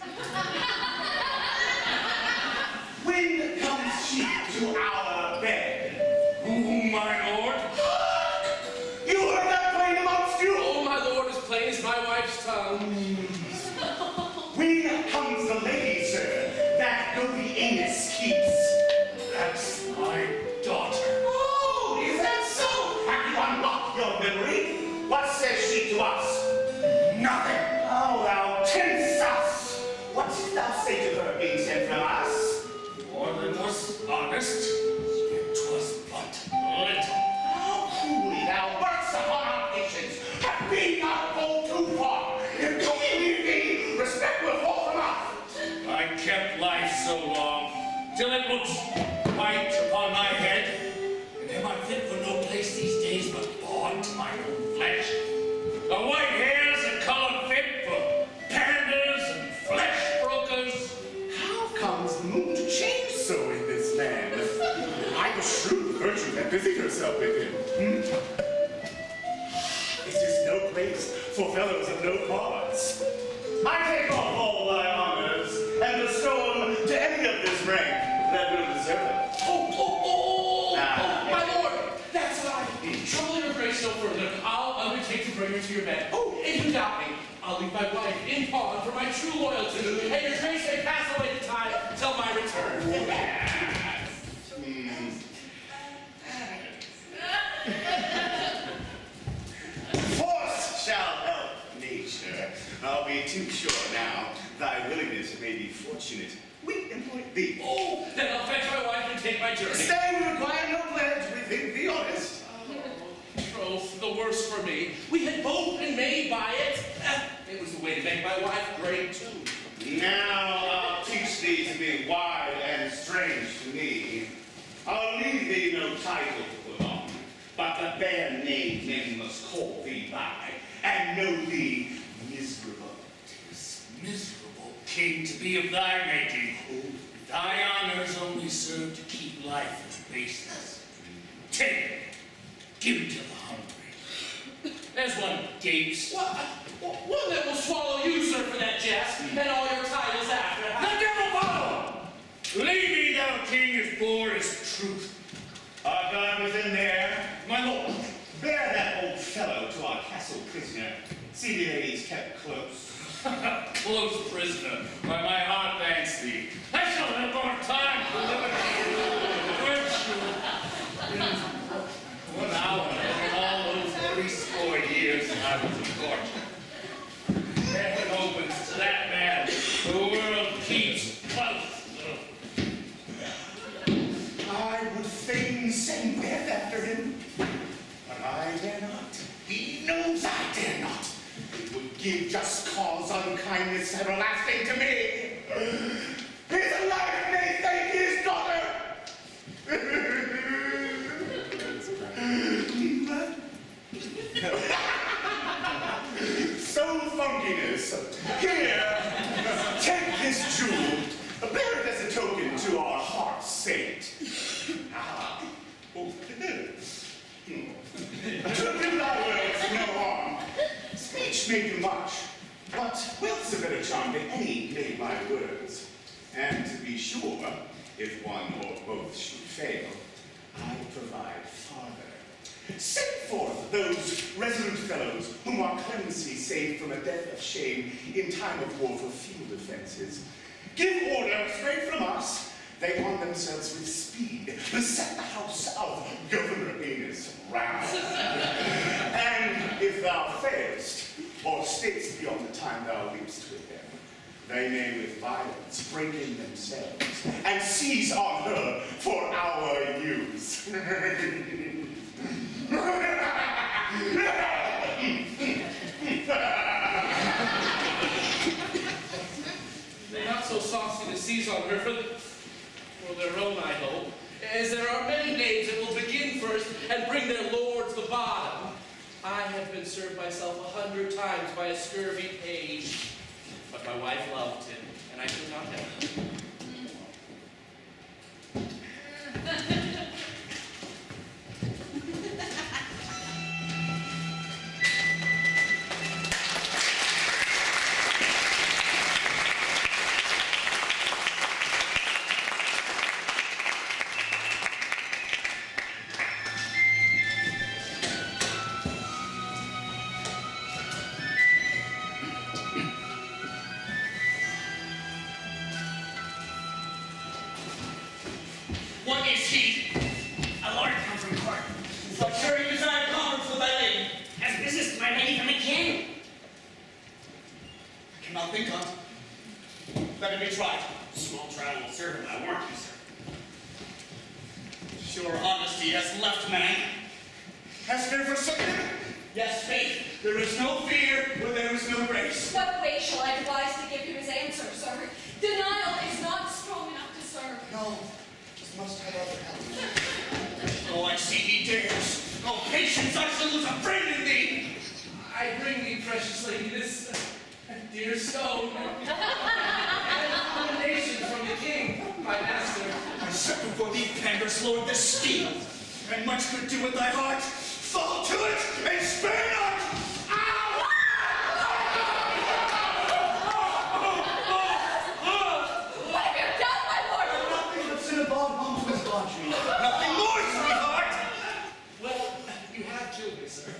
When comes she to our bed? Oh, my lord. You heard that plain amongst you? Oh, my lord, as plain as my wife's tongue. When comes the lady, sir, that noble anus keeps? That's my daughter. Oh, is that so? Have you unlocked your memory? What says she to us? Nothing. Oh, thou tense us! What did thou say to her being sent from us? More than was honest. It was but little. How cruelly thou workst upon our patience! Have we not gone too far? If we leave thee, respect will fall from us! I kept life so long, till it looks white upon my head. And am I fit for no place these days but born to my own flesh? The white hair's a color fit for pandas and flesh brokers. How comes the moon to change so in this land? I was shrewd virtue that busied herself with him. This is no place for fellows of no cause. I take off all thy honors and bestow them to any of this rank that will deserve it. Oh, my lord, that's right. Trouble your grace no further. I'll undertake to bring her to your bed. Oh, if you doubt me, I'll leave my wife in pawn for my true loyalty, and your grace may pass away the time till my return. Force shall help nature. I'll be too sure now. Thy willingness may be fortunate. We employ thee. Oh, then I'll fetch my wife and take my journey. Stay, we require no pledge. We think thee honest. Troth, the worse for me. We had both been made by it. It was the way to make my wife great, too. Now I'll teach thee to be wild and strange to me. I'll leave thee no title to put on, but the bare name men must call thee by, and know thee miserable. 'Tis miserable, king, to be of thy making. Thy honors only serve to keep life in baseness. Take it. Give it to the hungry. There's one gapes. One that will swallow you, sir, for that jest, and all your titles after. The devil follow! Leave me, thou king, as poor as truth. Our God was in there. My lord, Bear that old fellow to our castle prisoner. See the ladies kept close. close prisoner, by my heart thanks thee. I shall have more time for liberty and virtue. In 1 hour, in all those 80 years I was in court. Heaven opens to that man. The world keeps close. I would fain send death after him, but I dare not. He knows I dare not. It would give just cause unkindness everlasting to me. His life may thank his daughter. So funkiness. Here, take this jewel. Bear it as a token to our heart's saint. To do thy words no harm. Speech may do much, but will's a better charm than any made by words. And to be sure, if one or both should fail, I provide farther. Send forth those resolute fellows whom our clemency saved from a death of shame in time of war for field offenses. Give order straight from us. They arm themselves with speed, beset the house of Governor Anus round. And if thou failst, or stayest beyond the time thou leapst with them, they may with violence break in themselves and seize on her for our use. They're not so saucy to seize on her for their own, I hope, as there are many names that will begin first and bring their lords the bottom. I have been served myself 100 times by a scurvy page, but my wife loved him, and I could not help it. think not. Let it be tried. Small trial will serve him, I warrant you, sir. Sure honesty has left man. Has fear forsaken him? Yes, faith. There is no fear where there is no grace. What way shall I devise to give him his answer, sir? Denial is not strong enough to serve. No, just must have other help. Oh, I see he dares. Oh, patience, I shall lose a friend in thee. I bring thee, precious lady, this dear stone. And commendation from the king, my master. I set before thee, pander's lord, this steel, and much good do with thy heart. Fall to it, and spare not! What have you done, my lord? Nothing but Cinnabon home to his laundry. Nothing more, sweetheart! Well, you have killed me, sir.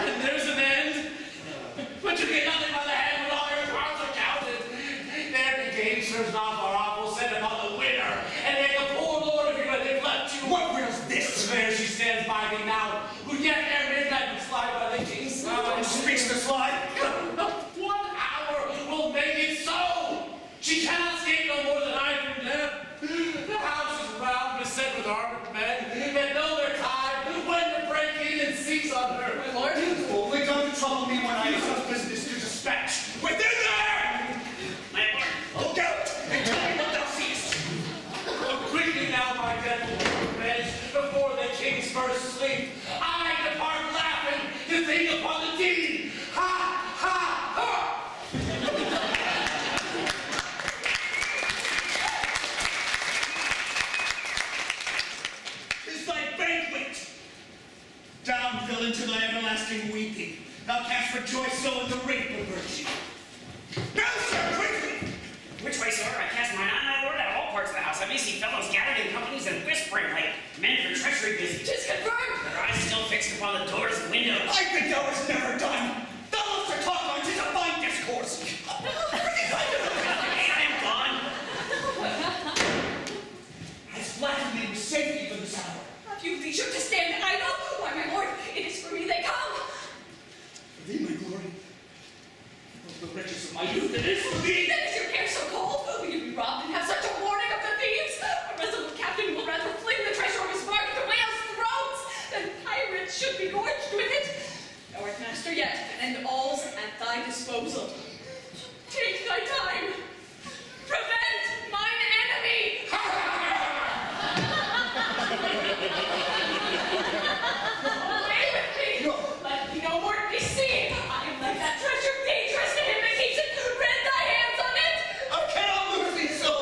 And there's an end. But you get nothing by the hand when all your cards are counted. There the game serves not far off. We'll set upon the winner and make a poor lord of you when they've left you. What will's this? There she stands by me now, who yet ere midnight would slide by the king's side. And speaks the slide? 1 hour will make it so. She cannot escape no more than I from death. The house is round, beset with armed men that know their time, when to break in and seize on her. My lord, Only come to trouble me when I have business to dispatch. Within there! My lord. Look out, and tell me what thou seest. go quickly now, my gentle revenge, before the king's first sleep. I depart laughing to think upon the deed. Ha, ha, ha! Is thy banquet. Down, villain, to thy everlasting weeping. Thou canst rejoice so in the rape of virtue. Now, sir, quickly! Which way, sir? I cast mine eye, my lord, at all parts of the house. I may see fellows gathered in companies and whispering like men for treachery busy. Tis confirmed. Their eyes still fixed upon the doors and windows. I think thou hast never done. Thou lost to talk on, 'tis a fine discourse. Hey, I am gone. Has flattered me with safety for this hour. Have you leisure to stand idle? Why, my lord, it is for me they come. For thee, my glory. Of the riches of my youth, it is for thee. Then is your care so cold? Will you be robbed and have such a warning of the thieves? A resolute captain will rather fling the treasure of his bark to whales' throats than pirates should be gorged with it. Thou art master yet, and all's at thy disposal. Take thy time. Prevent mine enemy. Away with me. Let me no more be seen. I am like that treasure dangerous to him that keeps it. Rend thy hands on it. I cannot lose thee so.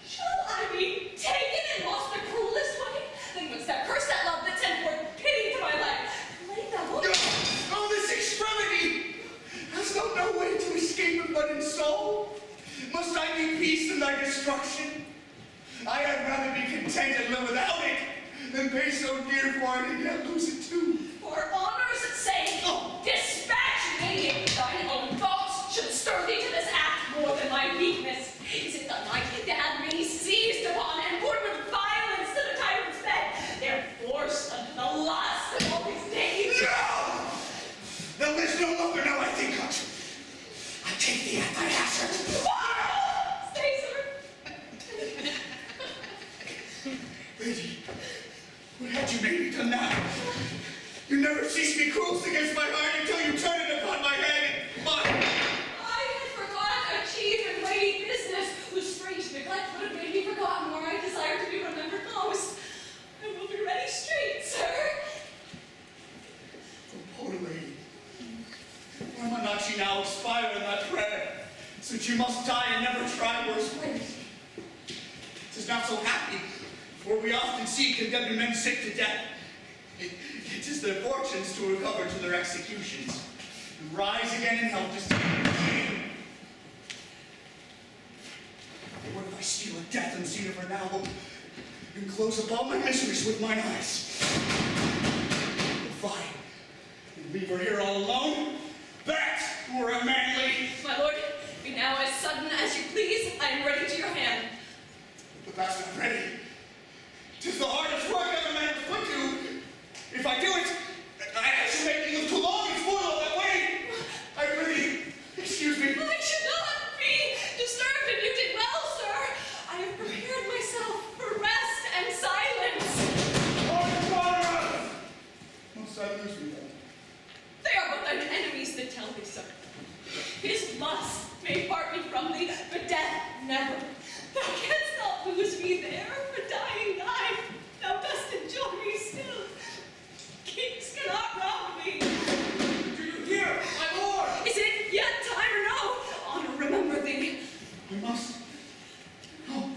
Shall I be taken and lost the cruelest way? Then wouldst thou curse that love that sent forth pity to my life? Lay thou look. Oh, this extremity! Hast thou no way to escape it but in soul? Must I be peace in thy destruction? I had rather be content and live without it than pay so dear for it and yet lose it too. For honor's sake, dispatch me. Thine own thoughts should stir thee to this act more than my weakness. Is it the night to have me seized upon and put with violence to the tyrant's bed? They're forced unto the lust of all these days. No! Thou lives no longer now, I think not. I take thee at thy hazard. Stay, sir. Lady, what had you made me done now? You never cease me cruels against my heart until you turn it upon my head. But I had forgot a chief and weighty business whose strange neglect would have made me forgotten where I desire to be remembered most. I will be ready straight, sir. oh, poor lady, why might not she now expire in that prayer, since you must die and never try worse ways? 'Tis not so happy, for we often see condemned men sick to death. It is their fortunes to recover to their executions, and rise again in health to stand. What if I steal a death unseen of her now, and close upon my miseries with mine eyes? If I and leave her here all alone, that were a manly. My lord, be now as sudden as you please. I am ready to your hand. But that's not ready. 'Tis the hardest work ever man was put to. If I do it, I shall make you live too long and spoil all that way. them. They are but thine enemies that tell thee so. His lust may part me from thee, but death never. Thou canst not lose me there, for dying thine, thou dost enjoy me still. Kings cannot rob me. Do you hear, my lord? Is it yet time or no? Honor, remember thee. We must. No.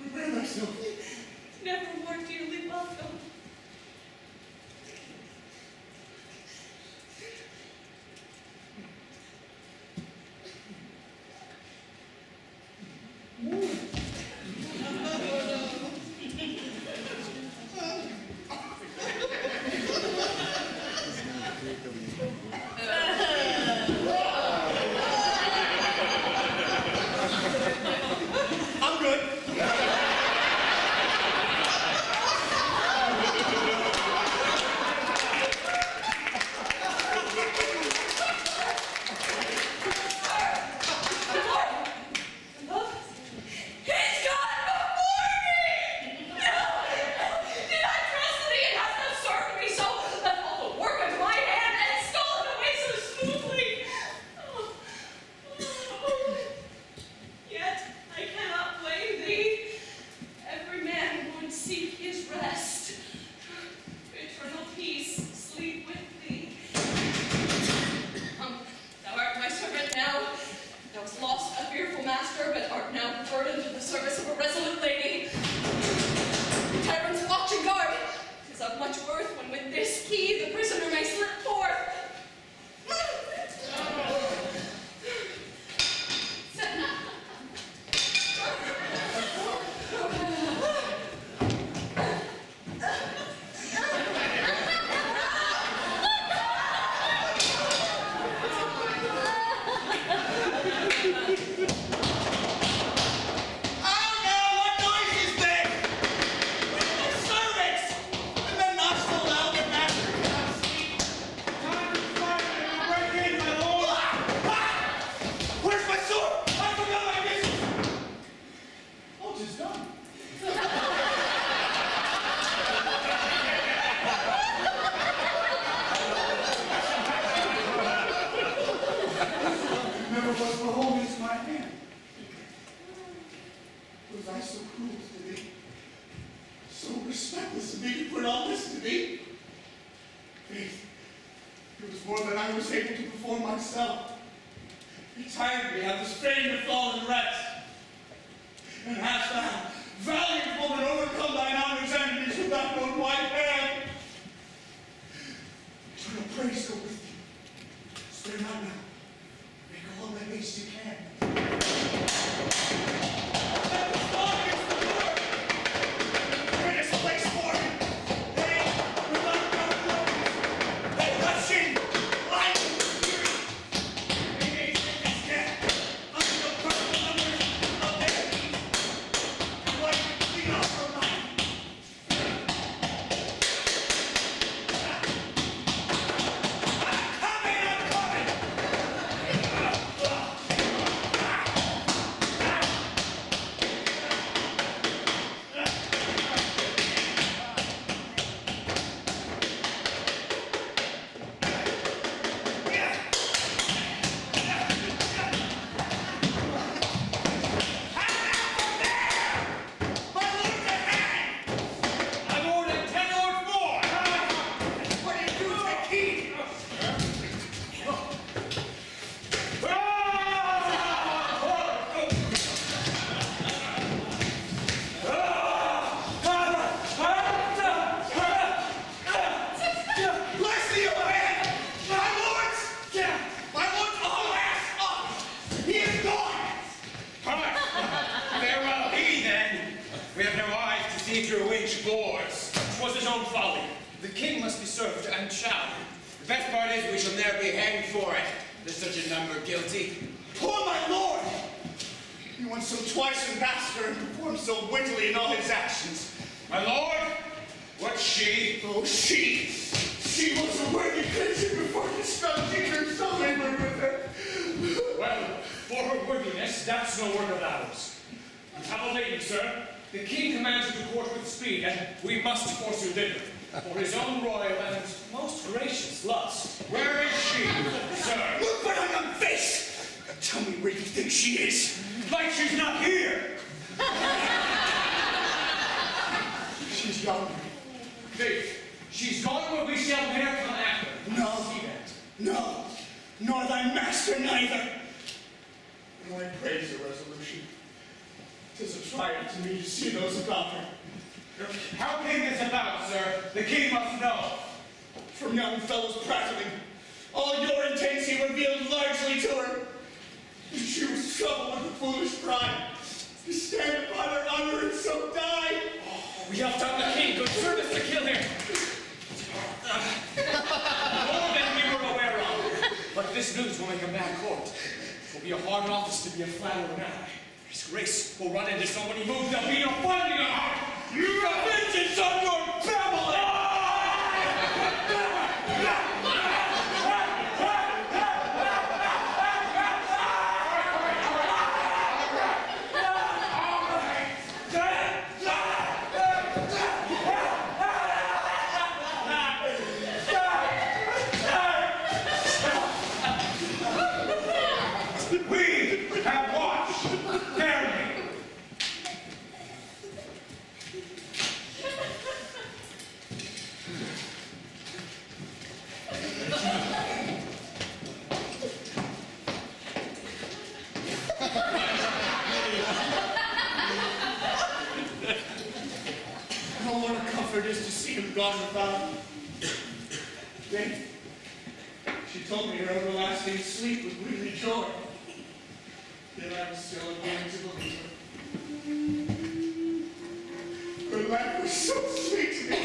Prepare thyself. Never more dearly welcome. I'm good. He's gone before me! No! Did I trust thee and hast thou served me so, that all the work of my hand and stolen away so smoothly? Yet I cannot blame thee. Every man would seek his rest. Eternal peace sleep with thee. Thou art my servant now. Thou hast lost a fearful master, but art now burdened to the service of a resolute lady. Tyrants watch and guard. 'Tis of much worth when with this key the prisoner may slip forth. Oh no, what noise is this? The servants! And then not so loud that master cannot sleep. Time to fly and break in, my lord. Where's my sword? I forgot my mission. Oh, 'tis done. Never was for holiness my hand. Was I so cruel to thee? So respectless of thee to put all this to thee? Faith, it was more than I was able to perform myself. It tired me, I was fain to fall and rest. And hast thou, valiant woman, overcome thine honor's enemies with thy own white hand? Eternal praise go with thee. Spare not now. Make all the haste you can. Greatest place for him. They, without no they rushing, light and fury. They may take his death under the purple numbers of their feet. And wipe it clean off her mind. I'm coming, I'm coming! I've ordered 10 lords more. What do you do with the key? Bless thee, O man! My lords, all ass up! He is gone! Farewell he then. We have no eyes to see through inch boards. 'Twas his own folly. The king must be served and shall. The best part is we shall ne'er be hanged for it. There's such a number guilty. Poor my lord! He once so twice ambassador and performed so wittily in all his actions. My lord, what's she? Oh, she was a worthy creature before he struck Tinker so labored with her. Well, for her worthiness, that's no word of ours. You have a lady, sir. The king commands you to court with speed, and we must force you thither. for his own royal and most gracious lust. Where is she, sir? Look but on your face! Tell me where you think she is. Like she's not here. She's young. Faith, she's gone where we shall ne'er come after. No. See that? No, nor thy master neither. And I praise your resolution. 'Tis a triumph to me to see those about her. How came this about, sir? The king must know. From young fellows prattling, all your intents he revealed largely to her. She was troubled with a foolish pride to stand upon her honor and so die. We have done the king good service to kill him. More than we were aware of. But this news will make a mad court. It will be a hard office to be a flatterer now. His grace will run into so many moves there'll be no finding out. You have vengeance on your babbling! Oh, what a comfort it is to see him gone without. Then, she told me her everlasting sleep would bring me joy. Yet I was still unwilling to believe her. Her laugh was so sweet to me.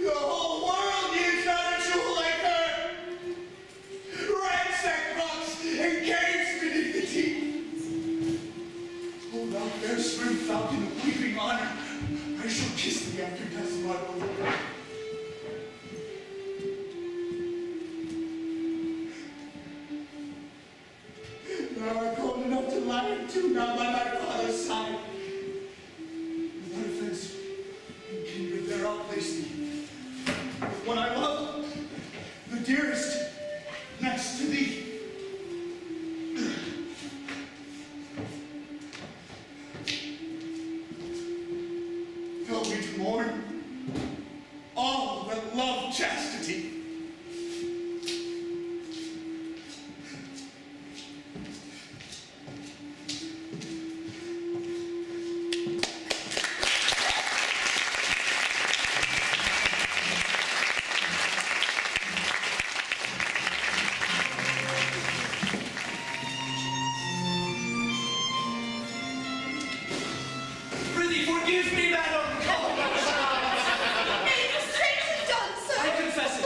The whole world needs not a jewel like her. Ransacked rocks and caves beneath the deep. Oh, thou fair spring fountain of weeping honor, I shall kiss thee after death's marble. Thou art old enough to lie too now by my father's side. Without offense, in kindred there I'll place thee. With one I love, the dearest, next to thee. Help me to mourn all that love chastity. Prithee, forgive me, madam. Nay, it was strangely done, sir. I confess it.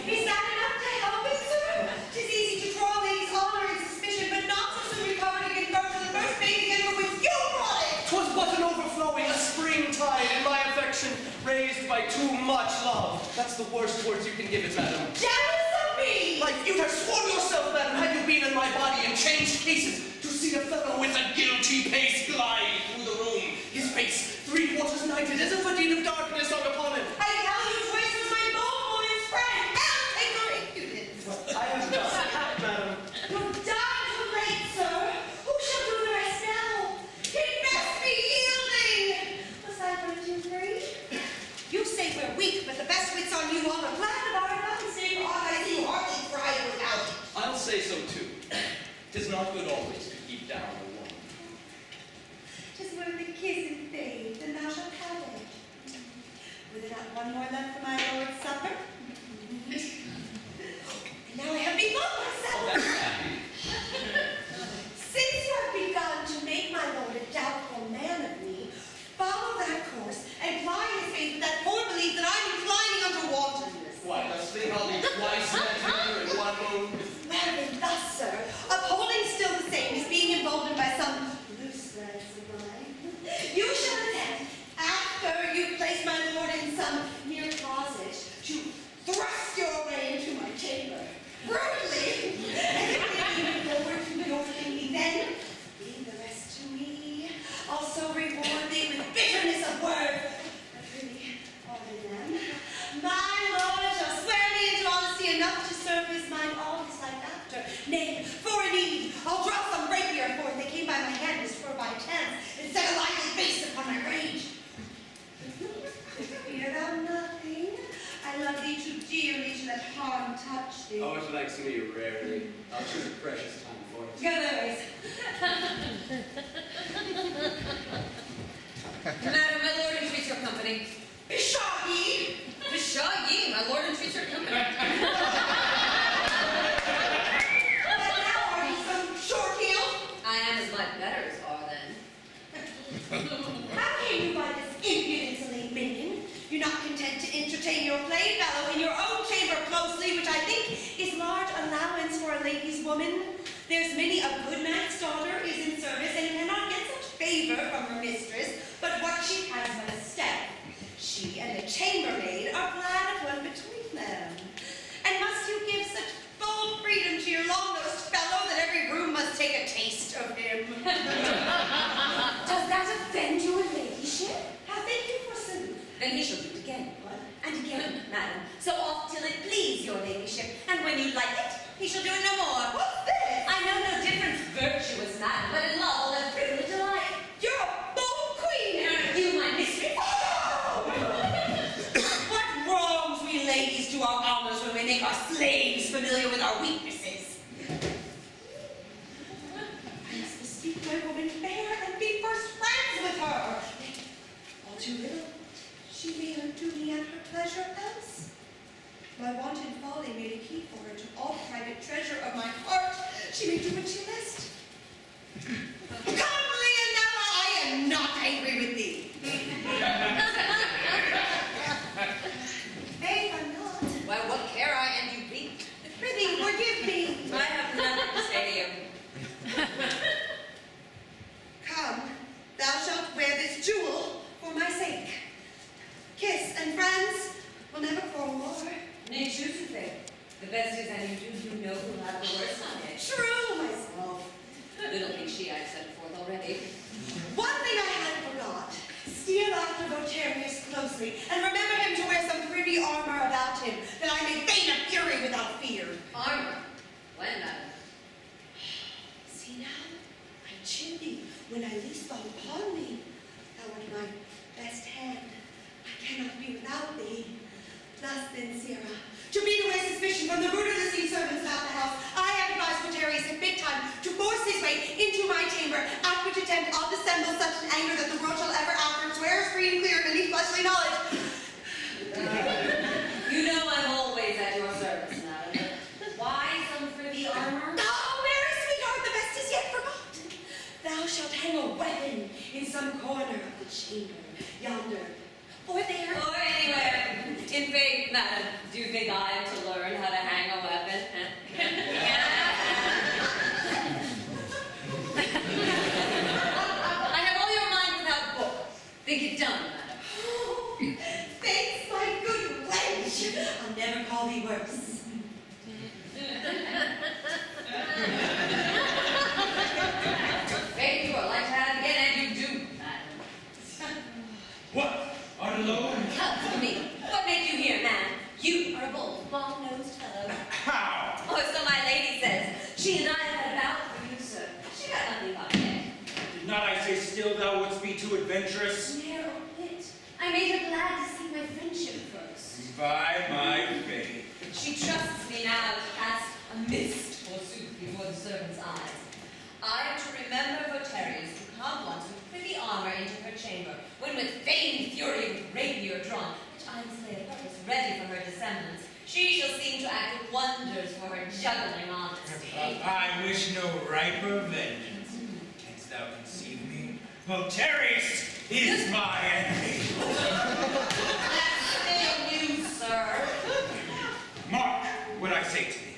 Is that enough to help it, sir? 'Tis easy to draw ladies' honor and suspicion, but not so soon recovered and confirmed to the first baby again for which you brought it. 'Twas but an overflowing, a spring tide in my affection, raised by too much love. That's the worst words you can give it, madam. Jealous of me! Like you'd have sworn yourself, madam, had you been in my body in changed cases, to see a fellow with a guilty pace glide through the room, his face 3/4 nighted as if a deed of darkness hung upon him. I tell you, Joyce was my bold woman's friend. I'll take her impudence. I have done, madam. You've died too late, sir. Who shall do the rest now? Confess me yielding. Was I but too free? You say we're weak, but the best wits on you all are glad of our nothing save aught I see you hardly cry without. I'll say so too. 'Tis not good always to keep down a woman. 'Tis worth a kiss and fade, then thou shalt have it. Were there not one more left for my lord's supper? And now I have begun myself. Since you have begun to make my lord a doubtful man of me, follow that course and ply his faith with that poor belief that I'm inclining unto wantonness. Why, dost think I'll be twice that here in one moon? Well, then thus, sir, upholding still the same as being emboldened by some loose threads of mine, you shall attempt, after you've placed my lord in some near closet, to thrust your chance and set a lively face upon my rage. Fear thou nothing. I love thee too dearly to let harm touch thee. Oh, thanks to me rarely. I'll choose a precious time for it. Go their ways. Madam, my lord entreats your company. Pshaw ye! Pshaw ye, my lord entreats your company. Well, now are ye some short-heeled? I am as my betters are then. How came you by this impudent minion? You're not content to entertain your playfellow in your own chamber closely, which I think is large allowance for a lady's woman. There's many a good man's daughter is in service and cannot get such favor from her mistress, but what she has but a step. She and the chambermaid are glad of one between them. And must you give such bold freedom to your long-nosed fellow that every room must take a taste of him? Does that offend your ladyship? How think you forsooth? Then he shall do it again. What? And again, madam, so oft till it please your ladyship, and when you like it, he shall do it no more. What's this? I know no difference virtuous, madam, but in love all that privilege alike. You're a bold queen! You, my mistress? What wrongs we ladies do our honors when we make our slaves familiar with our weaknesses. I must bespeak my woman fair and be first friends with her. All too little, she may undo me at her pleasure else. My wanton folly made a key for her to all the private treasure of my heart. She may do what she list. Come, Leonella, I am not angry with thee. Faith, I'm not. Well, what care I and you be? Prithee, forgive me. I have nothing to say to you. Come, thou shalt wear this jewel for my sake. Kiss, and friends will never quarrel more. Nay, choose your fate. The best is that you do know who have the worst on it. True, myself. Little think she I've set forth already. One thing I had forgot. Steal after Votarius closely, and remember him to wear some privy armor about him, that I may feign a fury without fear. Armor? When, madam? See now, I chid thee when I least thought upon thee. Thou art my best hand. I cannot be without thee. Thus then, Sierra, to beat away suspicion from the root of the sea servants about the house, I have advised Votarius at bid-time to force his way into my chamber, at which attempt I'll dissemble such an anger that the world shall ever after swear free and clear of any fleshly knowledge. You know I'm always at your service, madam. Why some privy armor? Oh, Mary, sweetheart, the best is yet forgotten. Thou shalt hang a weapon in some corner of the chamber, yonder, or there. Or anywhere. In faith, madam, do you think I am to learn how to hang a weapon? I have all your mind without book. Think it done, madam. Oh, thanks, my good wench. I'll never call thee worse. Faith, you are like to have again, and you do, madam. What? Art alone? Come to me. What made you here, man? You are a bold, long-nosed fellow. How? Oh, so my lady says. She and I had a bout for you, sir. She got nothing about it. Did not I say still thou wouldst be too adventurous? Ne'er a bit. I made her glad to see my friendship first. By my faith. She trusts me now to cast a mist, forsooth, before the servant's eyes. I am to remember Votarius to come once with privy armor into her chamber, when with feigned fury with rapier drawn, which I slay a purpose ready for her dissemblance, she shall seem to act wonders for her juggling honesty. I wish no riper vengeance. Canst thou conceive me? Votarius is my enemy. That's still you, sir. Mark what I say to thee.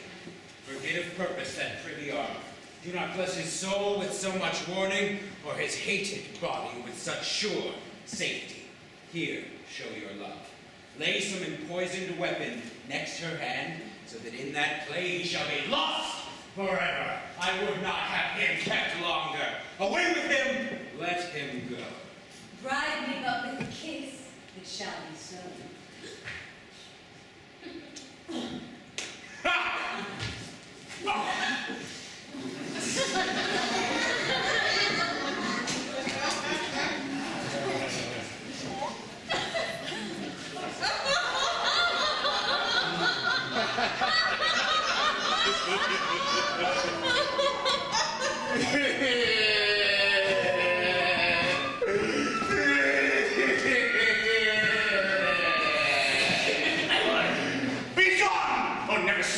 Forget of purpose that privy armor. Do not bless his soul with so much warning, or his hated body with such sure safety. Here, show your love. Lay some empoisoned weapon next her hand, so that in that play he shall be lost forever. I would not have him kept longer. Away with him, let him go. Bribe me but with a kiss, it shall be so. Ha! Oh.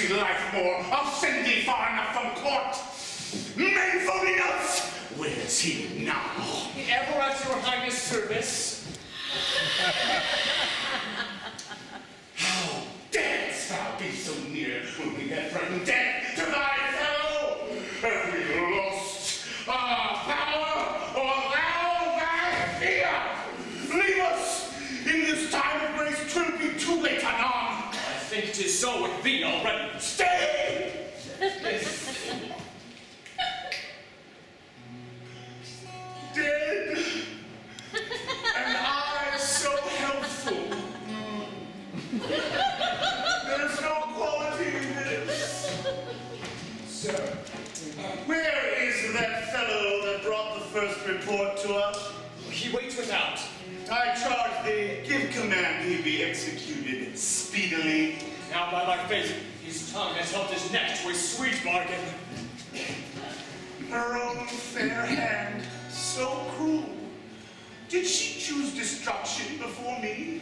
see life more, I'll send thee far enough from court. Manfully enough, where's he now? Ever at your highness' service. How darest thou be so near when we have threatened death to thy fellow? Have we lost our power, or thou thy fear? Leave us in this time of grace, 'twill be too late anon. I think 'tis so with thee already. Stay! Dead, and I so helpful. There's no quality in this. Sir, where is that fellow that brought the first report to us? He waits without. I charge thee, give command he be executed speedily. Now by my faith, his tongue has helped his neck to a sweet bargain. Her own fair hand, so cruel. Did she choose destruction before me?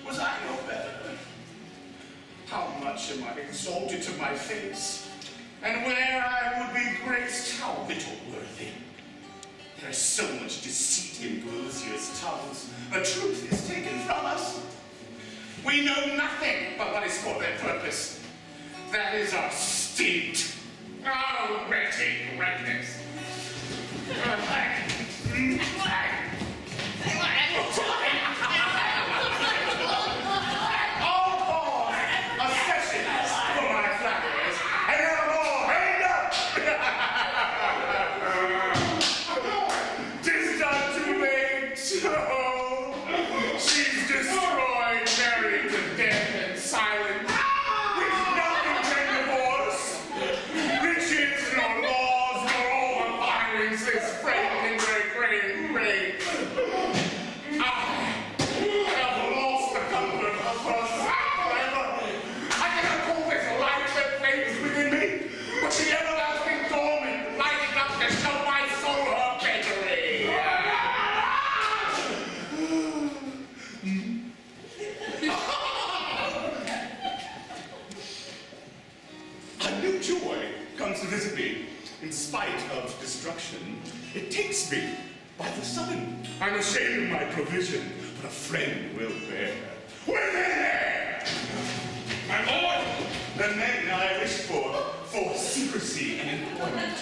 Was I no better? How much am I exalted to my face? And where I would be graced, how little worthy. There is so much deceit in Glucius' tongues. The truth is taken from us. We know nothing but what is for their purpose. That is our stint. Oh, wretched reckonings. All for a session for my flatterers, and evermore hand up! 'Tis done too late. Oh, she's destroyed, married to death and silent. With nothing can divorce. Riches, nor laws, nor all the firings this friend in their grave grave. I have lost the comfort of her sight forever. I cannot call this life that flames within me, but the everlasting torment lighting up to show my soul her beggary. A new joy comes to visit me. In spite of destruction, it takes me by the sudden. I'm ashamed of my provision, but a friend will bear. Women there! My lord! The men I wish for secrecy and employment.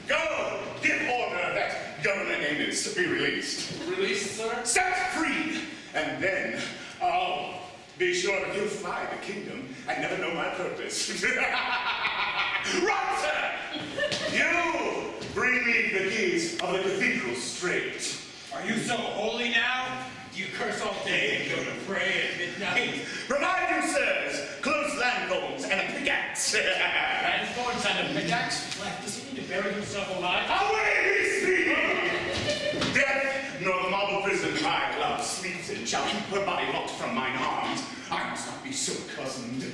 Go, give order that Governor Amos be released. Released, sir? Set free! And then I'll be sure that he'll fly the kingdom and never know my purpose. Run, sir! You bring me the keys of the cathedral straight. Are you so holy now? Do you curse all day and go to pray at midnight? Provide you, sirs, close lanthorns and a pickaxe. Lanthorns and a pickaxe? Why, does he need to bury himself alive? Away be speed! Death, nor the marble prison my love sleeps in, shall keep her body locked from mine arms. I must not be so cozened.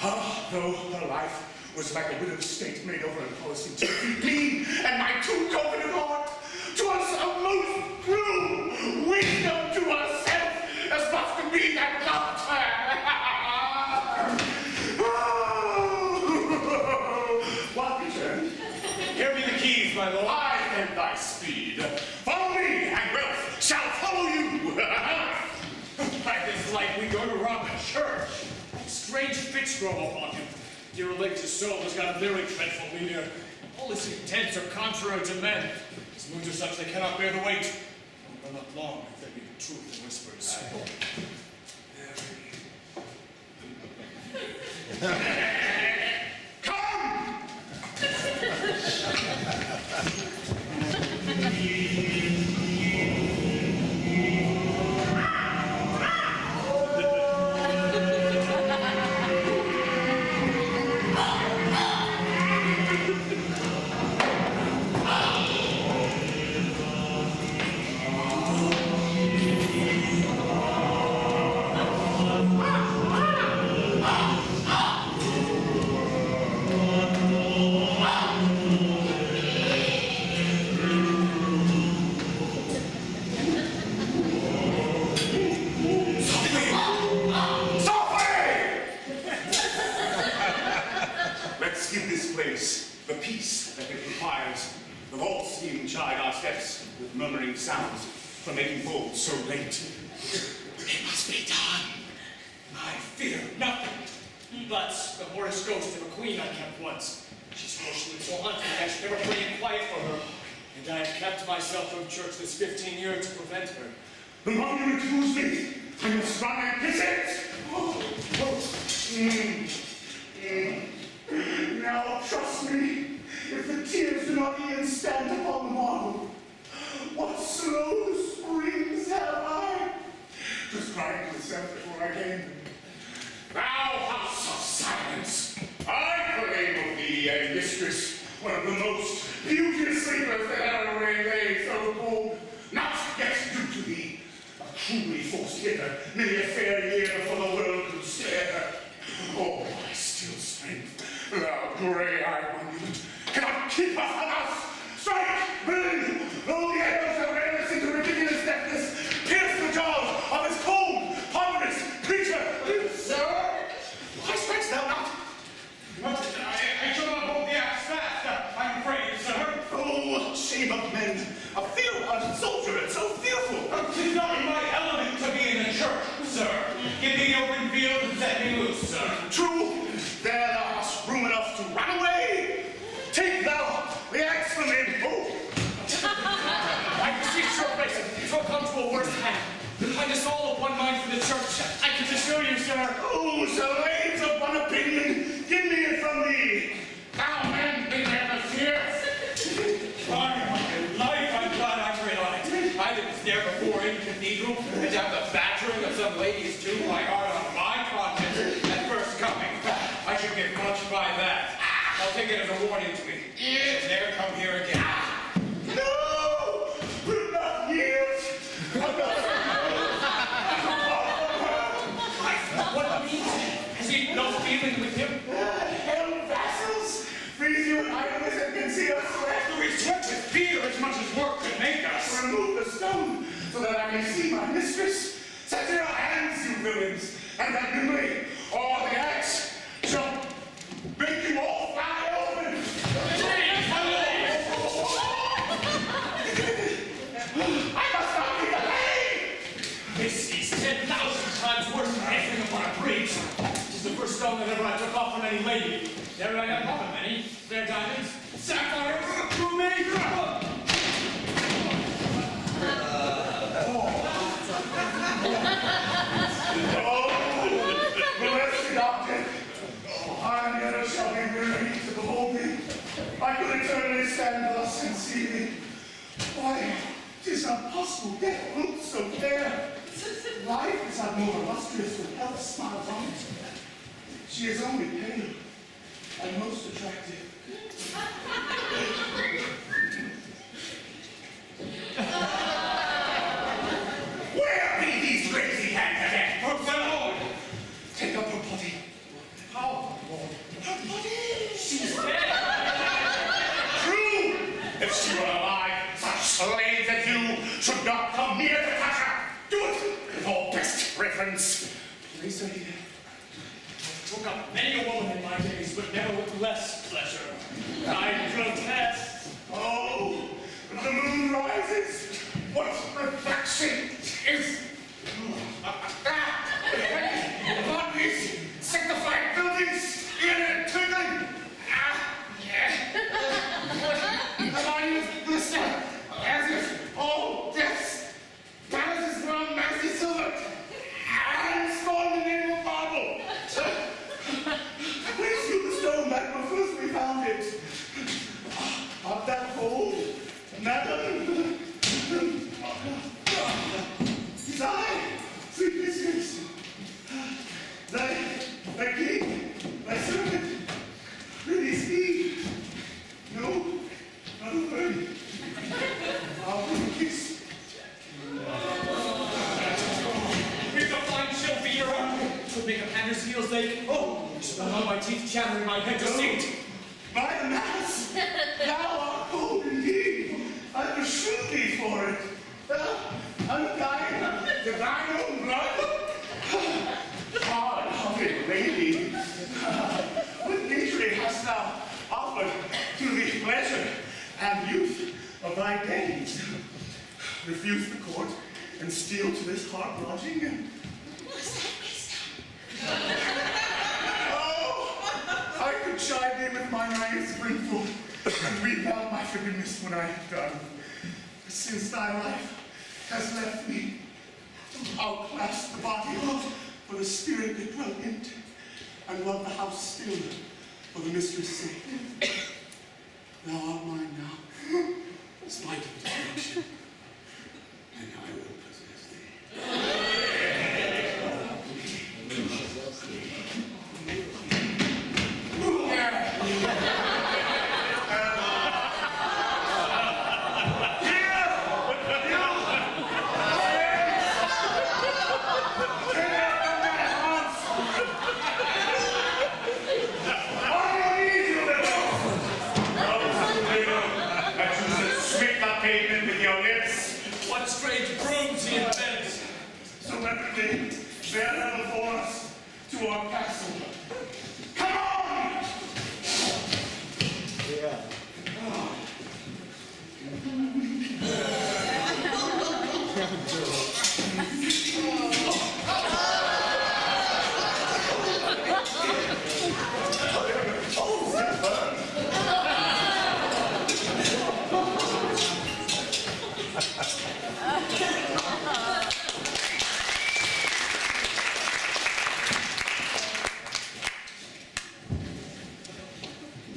Ah, though her life was like a widow's state made over in policy to feed me and my too confident heart. 'Twas a most cruel wisdom to herself as much to me that loved her. What return? Give me the keys, my lord. I am thy speed. Follow me, and wealth shall follow you. By this light we go to rob a church. Strange fits grow upon him. Dear elect, his soul has got a very dreadful leader. All his intents are contrary to men. His moods are such they cannot bear the weight. But not long if there be truth in whispers. Come! of sounds for making bold so late. It must be done. I fear nothing. But the Moorish ghost of a queen I kept once. She's emotionally so haunted that I should never pray in quiet for her. And I have kept myself from church this 15 years to prevent her. The moment you refuse me, I must run and kiss it. Now trust me, if the tears do not even stand upon the marble, what slow springs have I? Just crying to itself before I came. Thou house of silence, I proclaim of thee a mistress, one of the most beauteous sleepers that ever lay so cold, not yet due to thee, a cruelly forced hither, many a fair year before the world could spare her. Oh, my still strength, thou grey-eyed monument, cannot keep us from us! Strike, villain! Though the arrows have ran us into ridiculous deafness, pierce the jaws of this cold, ponderous creature! Sir? Why strikest thou not? I shall not hold the axe fast, I'm afraid, sir. Oh, shame of men! A soldier and so fearful! 'Tis not in my element to be in the church, sir. Give me the open field and set me loose, sir. True, there thou hast room enough to run away. Take thou the axe from him. Oh. I beseech your grace, it will come to a worse hand. Find us all of one mind for the church. I can assure you, sir. Oh, slaves of one opinion, give me it from thee. Thou man, be never fear. My life, I'm glad I'm rid on it. I that was there before in cathedral, and to have the battering of some ladies too, my heart on my conscience at first coming. I should get much by that. I'll take it as a warning to me. Should ne'er come here again. No! Will not yield. What means it? Has he no feeling with him? Hell vassals, freeze you in idleness and conceal sweat. We sweat with fear as much as work could make us. Remove the stone so that I may see my mistress. Set your hands, you villains, and that nimbly, or the axe shall make you all fly open. I must not be delayed. This is 10,000 times worse than anything upon a breach. It is the first stone that ever I took off from any lady. There I got off of many. Their diamonds, sapphires, ruby. Oh, blessed object. I never shall be weary to behold thee. I could eternally stand thus and see thee. Why, 'tis not possible death looks so fair. Life is not more illustrious with health smiles on it. She is only pale and most attractive. Where be these lazy hands again? Put them on. Take up her body. How, Lord? Her body! She's dead. True! If she were alive, such slaves as you should not come near to touch her. Do it with all best reverence. Place her here. I took up many a woman in my days, but never with less pleasure. I protest. Oh, the moon rises. What reflection is that? Bodies, sanctified buildings, in a twinkling. The line glister as if all death's palaces were on massy silver and scorn the name of marble. Where's you the stone that when first we found it? Up that hole, madam. His eye, sweet mistress. Thy king, thy servant, really speak. No, not a word. I'll kiss. Here's a fine chill for your arm. Would make a pander's heels ache. Oh, I know my teeth chattering my head deceit. By the mass, thou art cold indeed. I pursue thee for it. Undying, divine own blood. Hard-hearted lady, what injury hast thou offered to the pleasure and youth of thy days? refuse the court and steal to this hard lodging? Was that wisdom? Oh, I could chide thee with mine eyes brimful and weep out my forgiveness when I have done. Since thy life has left me, outclass the body for the spirit that dwelt in it, and love the house still for the mistress' sake. Thou art mine now, spite of destruction, and I will possess thee. What strange brooms he invents. So everything, bear them before us to our castle. Come on!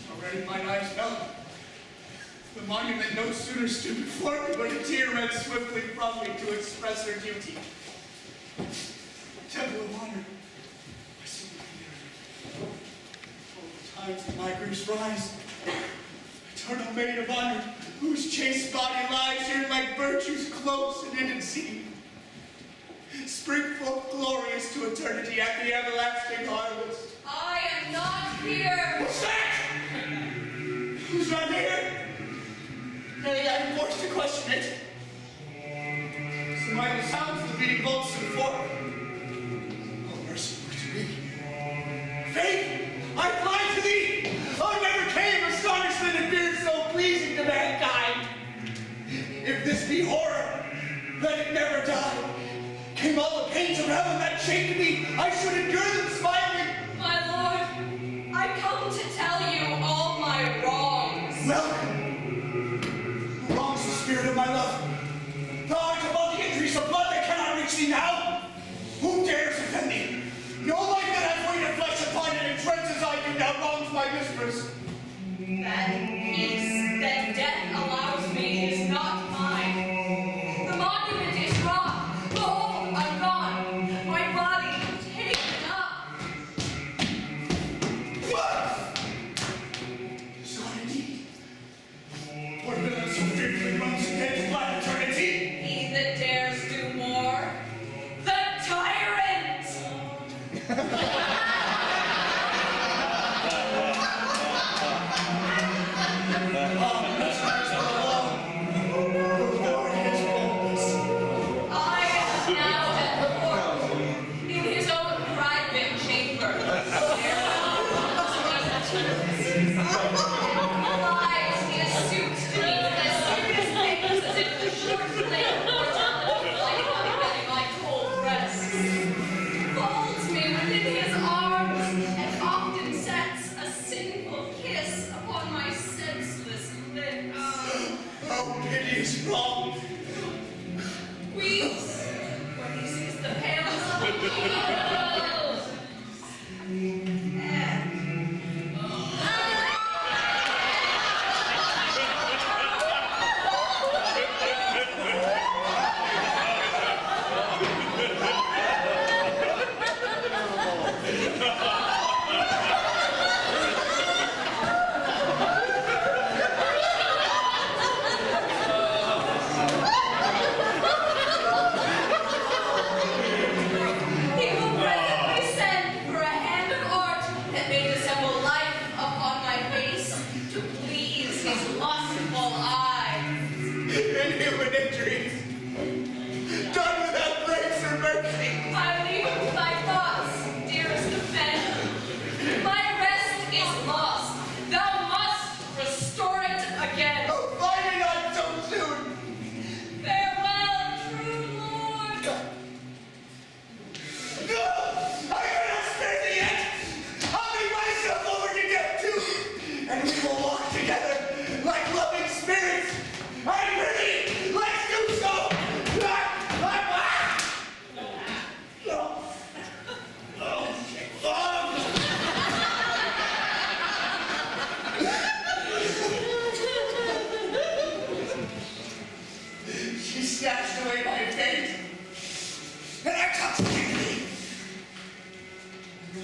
Already mine eyes melt. The monument no sooner stood before me, but a tear ran swiftly from me to express her duty. Temple of honor, I see my mirror. All the times that my griefs rise, eternal maid of honor, whose chaste body lies here like virtue's close and hidden seed. Spring forth glorious to eternity at the everlasting harvest. I am not here. What's that? Who's not here? Nay, I'm forced to question it. Some idle sounds of the beating bolts and forth. Oh, mercy, look to me. Faith, I fly to thee! Oh, never came astonishment and fear so pleasing to mankind. If this be horror, let it never die. Came all the pains of heaven that shaped me, I should endure them smiling. My lord, I come to tell you all my wrongs. Welcome. Who wrongs the spirit of my love? Thou art above the injuries of blood that cannot reach thee now. Who dares offend thee? No life that has weight of flesh upon it and treads as I do now wrongs my mistress. That peace that death allows me is not mine. The monument is wrong. Behold, I'm gone. My body taken up. What? So indeed. What villain so fearfully runs against black eternity? He that dares do more. The tyrant! Ah, messengers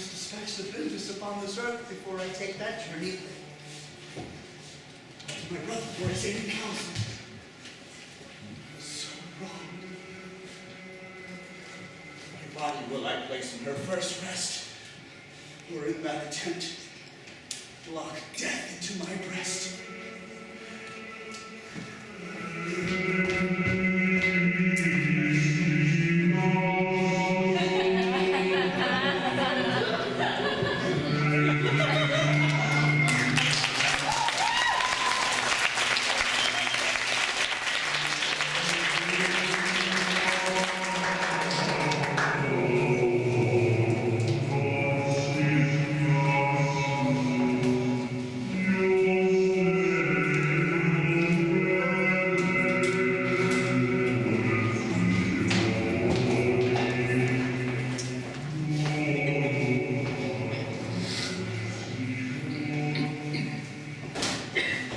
must dispatch the business upon this earth before I take that journey. To my brother for his aid and counsel. So wrong. My body will I place in her first rest, or in that attempt, lock death into my breast.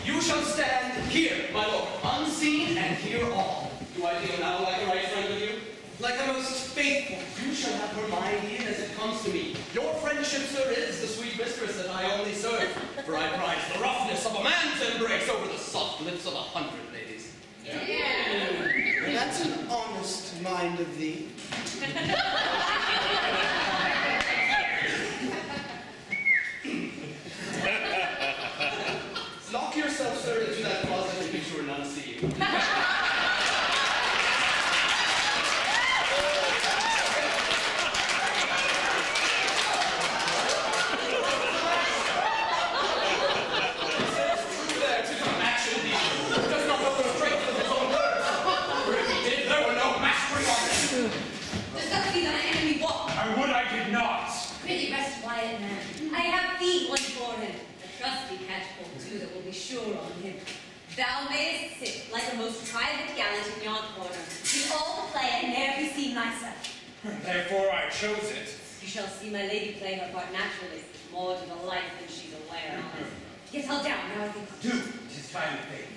You shall stand here, my lord, unseen and hear all. Do I deal now like a right friend with you? Like a most faithful. You shall have her mind even as it comes to me. Your friendship, sir, is the sweet mistress that I only serve. For I prize the roughness of a man's embrace over the soft lips of 100 ladies. That's an honest mind of thee. Lock yourself, sir, into that closet and be sure none see you. Does that mean that enemy walk? I would I did not. Really rest quiet, man. I have thee one for him. A trusty catchpole, too, that will be sure on him. Thou mayest sit like a most private gallant in yon corner. See all the play and ne'er be seen thyself. Therefore I chose it. You shall see my lady play her part naturally, more to the life than she's aware of. Get held down, now I think. Do, 'tis time to think.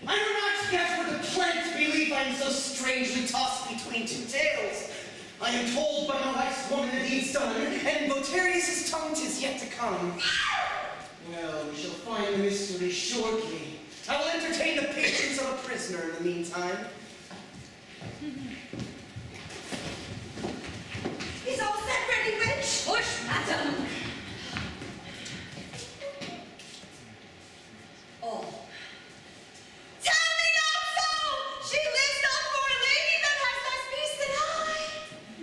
I do not get what the plants believe I'm so strangely tossed between two tails. I am told by my wife's woman the deed's done, and in Botarius' tongue 'tis yet to come. Well, we shall find the mystery shortly. I will entertain the patience of a prisoner in the meantime. Is all set ready, wench? Push, madam. Oh. Tell me not so! She lives not for a lady that has less peace than I.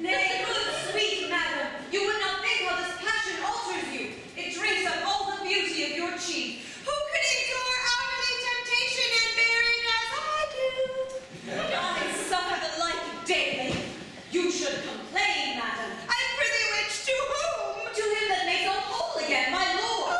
Nay, good, sweet madam, you would not think how this passion alters you. It drinks up all the beauty of your cheek. Who could endure hourly temptation and bear it as I do? I suffer the like daily. You should complain, madam. I prithee, which to whom? To him that makes all whole again, my lord.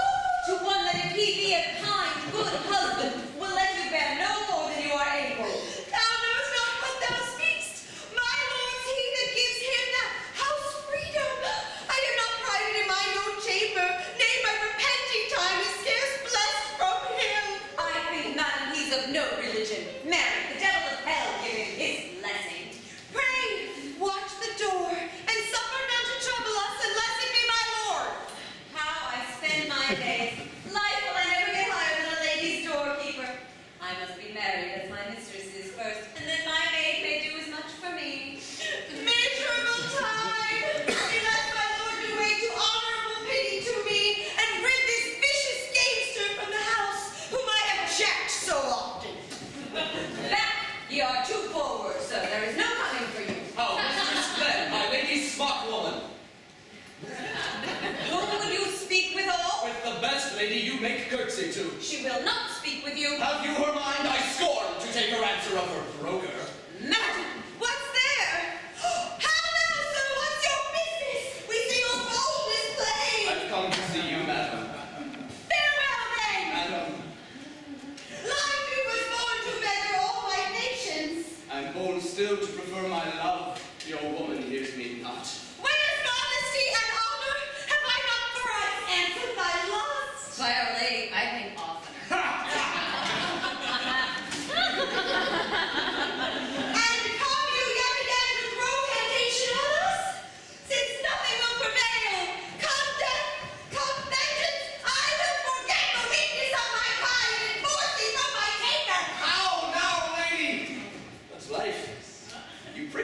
To one that if he be a kind, good husband, will let you bear no more than you are able. Thou knowest not what thou speakst. My lord's he that gives him that house freedom. I am not private in mine own chamber. Nay, my repenting time is scarce blessed from him. I think, madam, he's of no religion. Mary, the devil of hell, give him his blessing. Pray, watch the door, and suffer none to trouble us unless it be my lord. How I spend my days. Life will I never get higher than a lady's doorkeeper. I must be married as my mistress is first, and then my maid may do as much for me. Miserable time! Unless my lord do way to honorable pity to me, and rid this vicious gamester from the house, whom I have jacked so often. Back! Ye are too forward, sir. There is no coming for you. Oh, Mistress Glenn, my lady's smock woman. Whom will you speak withal? With the best lady you make curtsy to. She will not speak with you. Have you her mind? I scorn to take her answer of her broker. Madam, what's there? How now, sir? What's your business? We see your boldness plain. I've come to see you, madam. Farewell, then. Madam, Life you was born to beggar all white nations. I'm bold still to prefer my love. Your woman hears me not. When is honesty and honor? Have I not thrice answered thy lust? By Our Lady, I think oftener.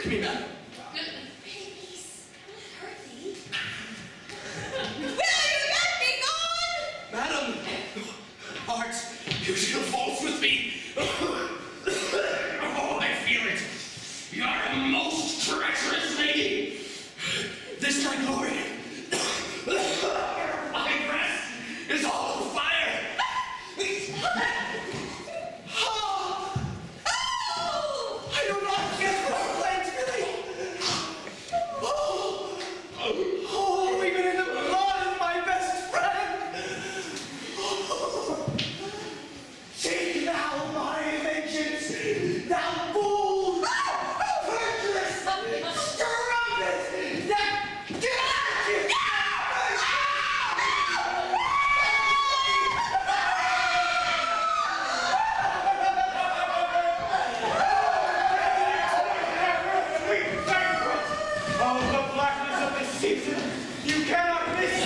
Prick me, madam. Babies, don't hurt thee. Will you let me go? Madam, heart, you shall false with me. Oh, I feel it. You are a most treacherous lady. This my glory. My breast is all on fire. I do not get proclaimed, Billy. Oh, even in the blood of my best friend. Take now my vengeance, thou fool, perjurous, strumpet, that Oh, the blackness of this season! You cannot miss me!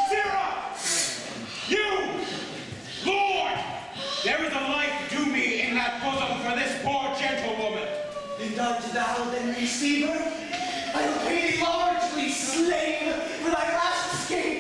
Zira! You! Lord! There is a life due me in that bosom for this poor gentlewoman. Indulge thou then, receiver. I will pay thee largely, slave, for thy last escape.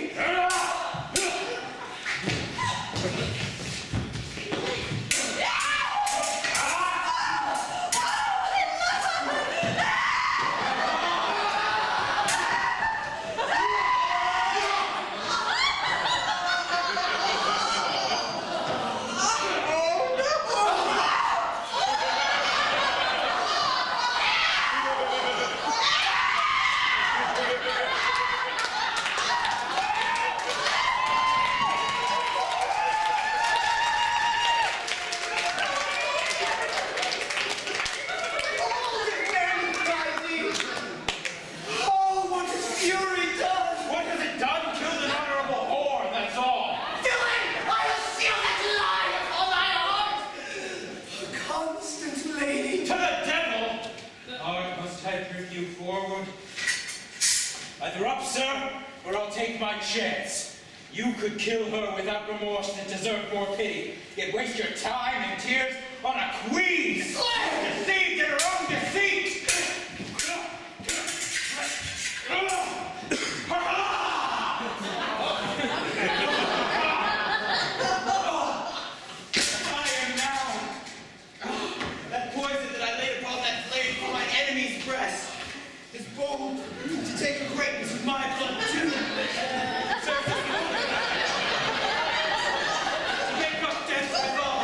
Oh, what has fury done? What has it done? Killed an honorable whore, that's all. Villain, I will seal that lie upon thy heart. Constant lady. To the devil! Art, must I prick you forward? Either up, sir, or I'll take my chance. You could kill her without remorse and deserve more pity, yet waste your time and tears on a queen! Deceived in her own deceit! I am now. That poison that I laid upon that flame for my enemy's breast is bold to take acquaintance with my blood too. Serves as an order to make up death withal.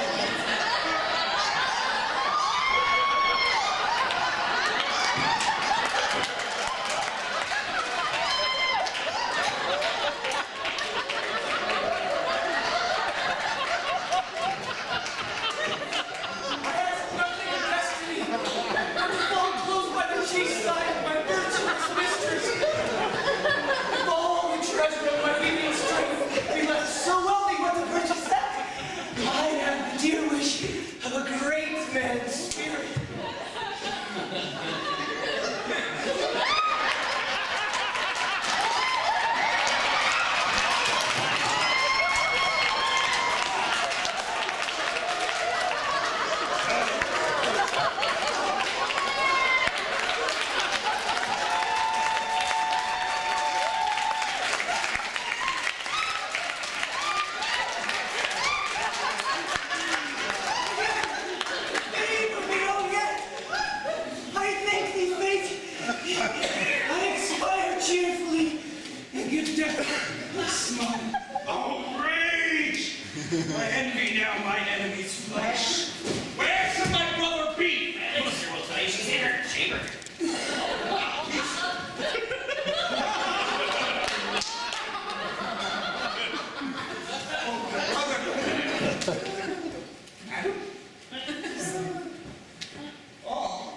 I ask nothing of destiny, but to fall close by the chaste side of my virtuous mistress. If all the treasure of my being strength be left so wealthy but to purchase that, I have the dear wish of a great man's spirit. Fate will be all yet. I thank thee, fate. I expire cheerfully and give death a smile. Oh, rage! I envy now mine enemy's flesh. Where should my brother be? Mister will tell you she's in her chamber. Oh.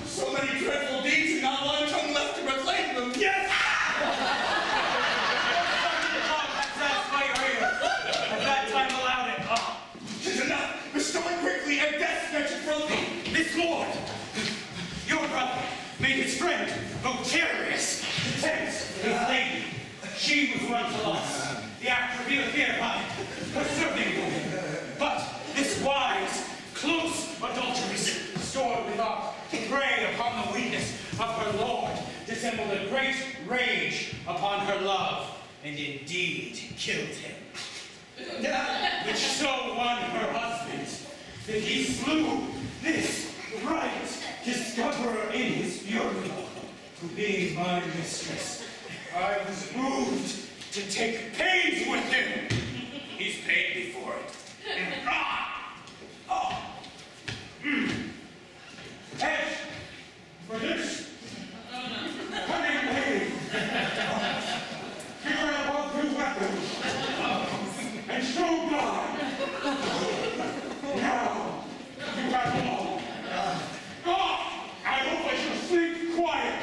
So many dreadful deeds and not one tongue left to proclaim them. Yes! Satisfy your ear. At that time allowed it. and indeed killed him. Which so won her husband that he slew this right discoverer in his fury. For being my mistress, I was moved to take pains with him. He's paid me for it. And for this cunning lady, figure out all through weapons and strong blood. Now, you got all. I hope I shall sleep quiet.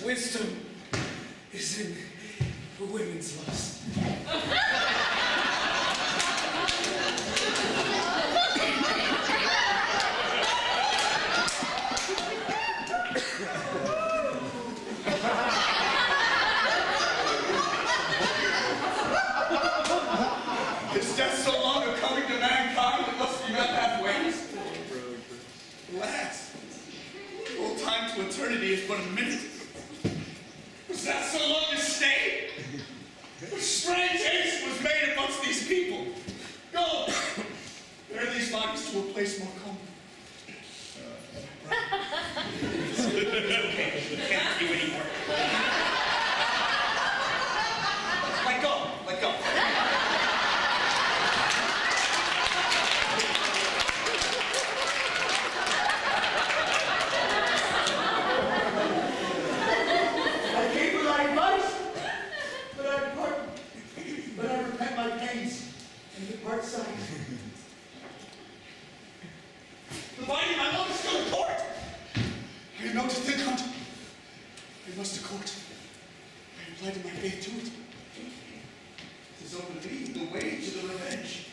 Wisdom is in the women's lust. Is death so long a coming to mankind that must be met halfway? Alas, full time to eternity is but a minute. Was that so long a stay? What strange haste was made amongst these people? Go! Bear these bodies to a place more comfortable. It's okay. We can't do any more. Let go. Let go. The body of my love is still in court. I have no to think on. I must to court. I have plighted my faith to it. It is open to me the way to the revenge.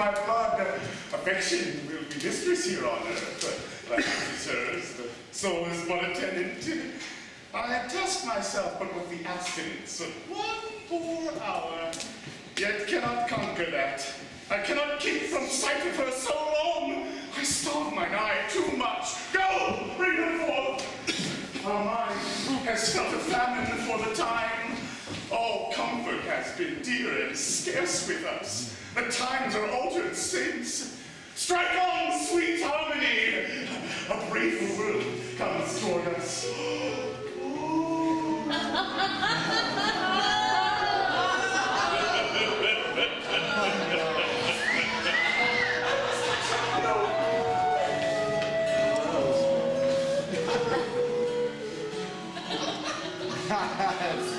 my blood. Affection will be mistress here on earth. Like sirs, the soul is but a tenant. I have tasked myself but with the abstinence of 1 poor hour, yet cannot conquer that. I cannot keep from sight of her so long. I starve mine eye too much. Go, bring her forth. Our mind has felt a famine for the time. All comfort has been dear and scarce with us. The times are altered since. Strike on, sweet harmony. A brave world comes toward us.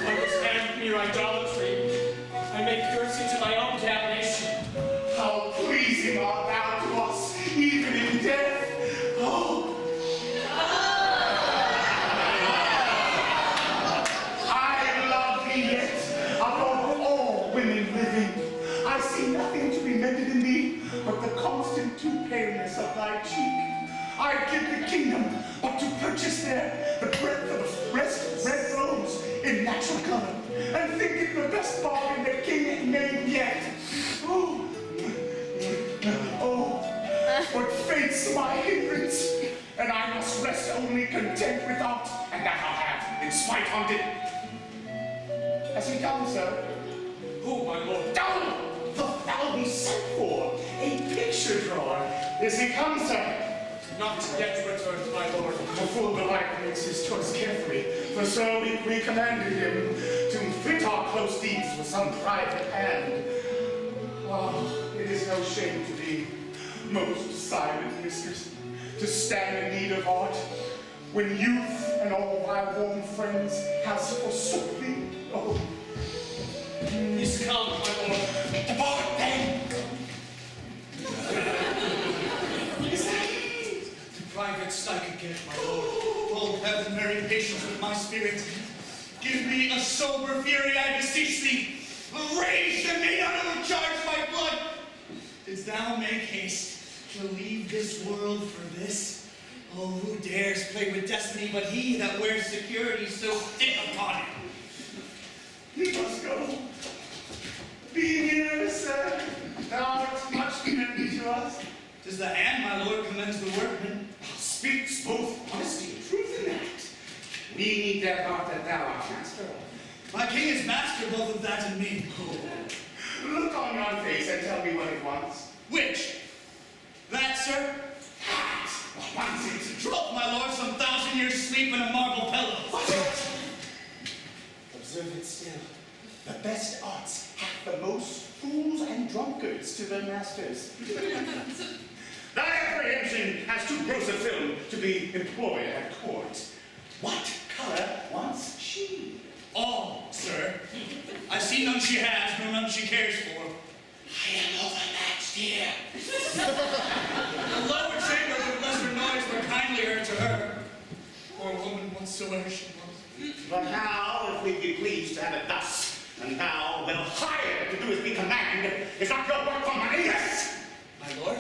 Understand mere idolatry. I make curtsy to my own damnation. How pleasing art thou to us, even in death. Oh. I love thee yet, above all women living. I see nothing to be mended in thee, but the constant too paleness of thy cheek. I give the kingdom, but to purchase there the breadth of red rose in natural color, and think it the best bargain that king made yet. Oh, what fate's my hindrance, and I must rest only content without, and that I'll have, in spite hunted. Has he come, sir? Who, my lord? Down! The fellow we sent for, a picture drawer. Is he come, sir? Not yet returned, my lord. The full delight makes his choice carefully, for so we commanded him to fit our close deeds with some private hand. Oh, it is no shame to be most silent mistress, to stand in need of art, when youth and all thy warm friends has forsook thee. Oh, He's come, my lord. depart then! Private strike again, my lord. Oh, have merry patience with my spirit. Give me a sober fury, I beseech thee. Rage that may not overcharge my blood. Didst thou make haste to leave this world for this? Oh, who dares play with destiny but he that wears security so thick upon him? He must go. Be here, sir. Thou art much commended to us. 'Tis the hand, my lord, commends the workman. Speaks both honesty and truth in that. We need that art that thou art master of. My king is master both of that and me. Look on yon face and tell me what it wants. Which? That, sir? That! What wants it? Troth, my lord, some 1,000 years sleep in a marble pillow. What? Observe it still. The best arts have the most fools and drunkards to their masters. Thy apprehension has too gross a film to be employed at court. What color wants she? All, sir. I see none she has, nor none she cares for. I am overmatched here. The lower chambers with lesser noise were kindlier to her. Poor woman, whatsoever she was. But how, if we be pleased to have it thus, and thou, well hired to do as we command, is not your work for money? Yes! My lord?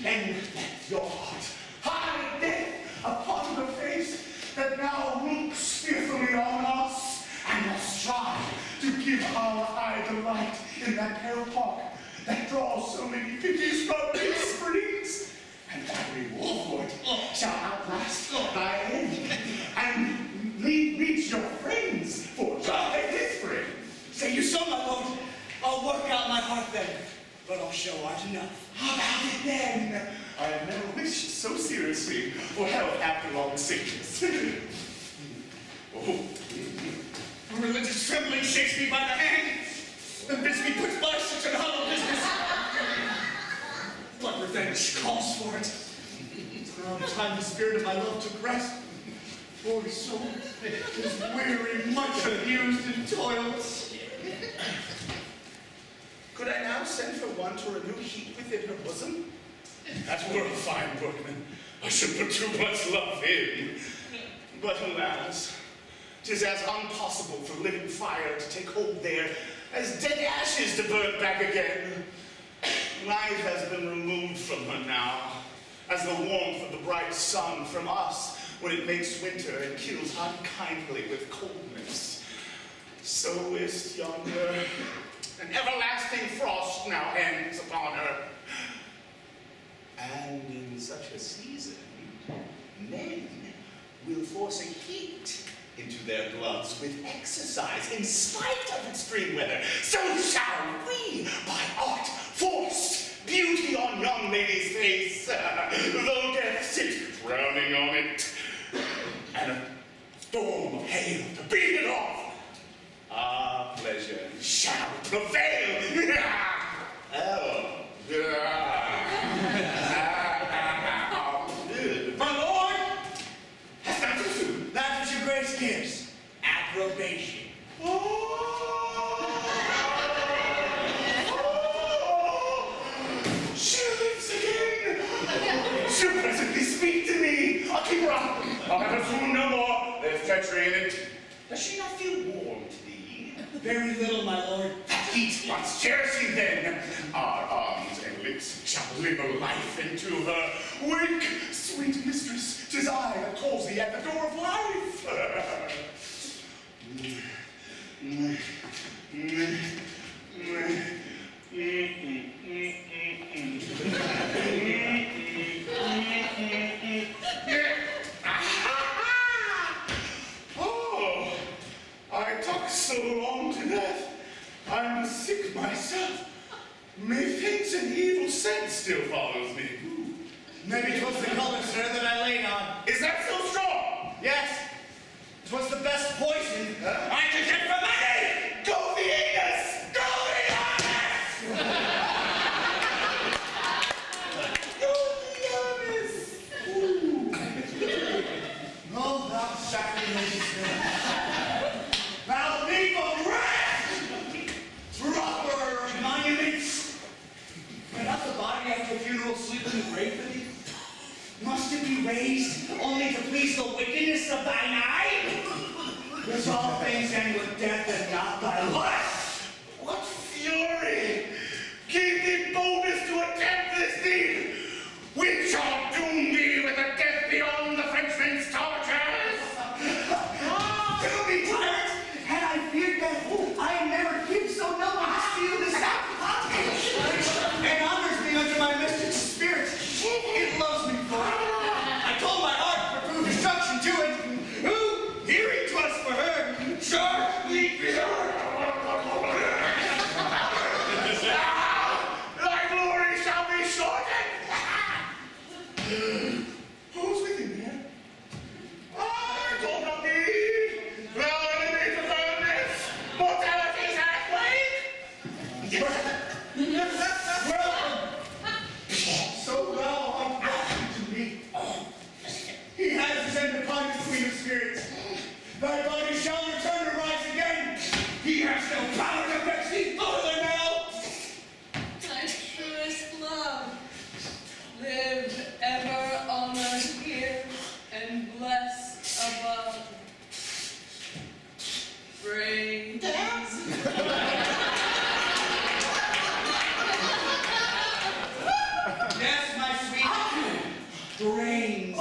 Then let your heart hide death upon the face that now looks fearfully on us, and must strive to give our eye delight in that pale park that draws so many pities from these springs, and thy reward shall outlast thy end, and reach your friends for joy this spring. Say you so, my lord? I'll work out my heart then, but I'll show art enough. How about it then? I have never wished so seriously for health after long sickness. Oh. A religious trembling shakes me by the hand, and bids me put by such an hollow business. But revenge calls for it. It's now time the spirit of my love took rest. Poor soul is weary, much abused and toils. Could I now send for one to renew heat within her bosom? That were a fine workman. I should put too much love in. But alas, 'tis as impossible for living fire to take hold there as dead ashes to burn back again. Life has been as the warmth of the bright sun from us when it makes winter and kills unkindly with coldness. So is yonder an everlasting frost now ends upon her. And in such a season, men will force a heat into their bloods with exercise in spite of extreme weather. So shall we, by art, force beauty on young lady's face, though death sit frowning on it, and a storm of hail to beat it off. Our pleasure shall prevail. Oh. My lord, that which your grace gives, approbation. She lives again! She'll presently speak to me! I'll keep her up! I'll have her soon no more! There's treachery in it. Does she not feel warm to thee? Very little, my lord. That heat wants cherishing then! Our arms and lips shall live a life into her. Wake, sweet mistress! 'Tis I that calls thee at the door of life! Oh, I talk so long to death, I'm sick myself. Methinks an evil scent still follows me. Maybe 'twas the color, sir, that I laid on. Is that so strong? Yes, 'twas the best poison Huh? I could get for money! Go the anus! Go the anus! Go the anus! Oh, thou sacrilegious man. Thou leap of wrath! Proper monuments! May not the body after the funeral sleep in the grave with thee? Must it be raised only to please the wickedness of thine eye? Does all things end with death and not thy life? What fury! Give thee boldness to attempt this deed! We shall doom thee with a death beyond the Frenchman's tortures! Tell me, tyrant, had I feared death, I never give so noble to steal this out pocket, and honors me unto my mystic spirit. It loves me for it. I told my heart to prove destruction to it, who, hearing 'twas for her, charged me Thy glory shall be shortened! Who's with you, man? I told not thee! Thou enemy to firmness! Mortality's halfway! so thou art welcome to me. He has descended upon the Queen of Spirits. Thy body shall return to rise again. He has no power to vex thee further now. My truest love, live ever honored here and blessed above. Brains. Yes, my sweet. Brains.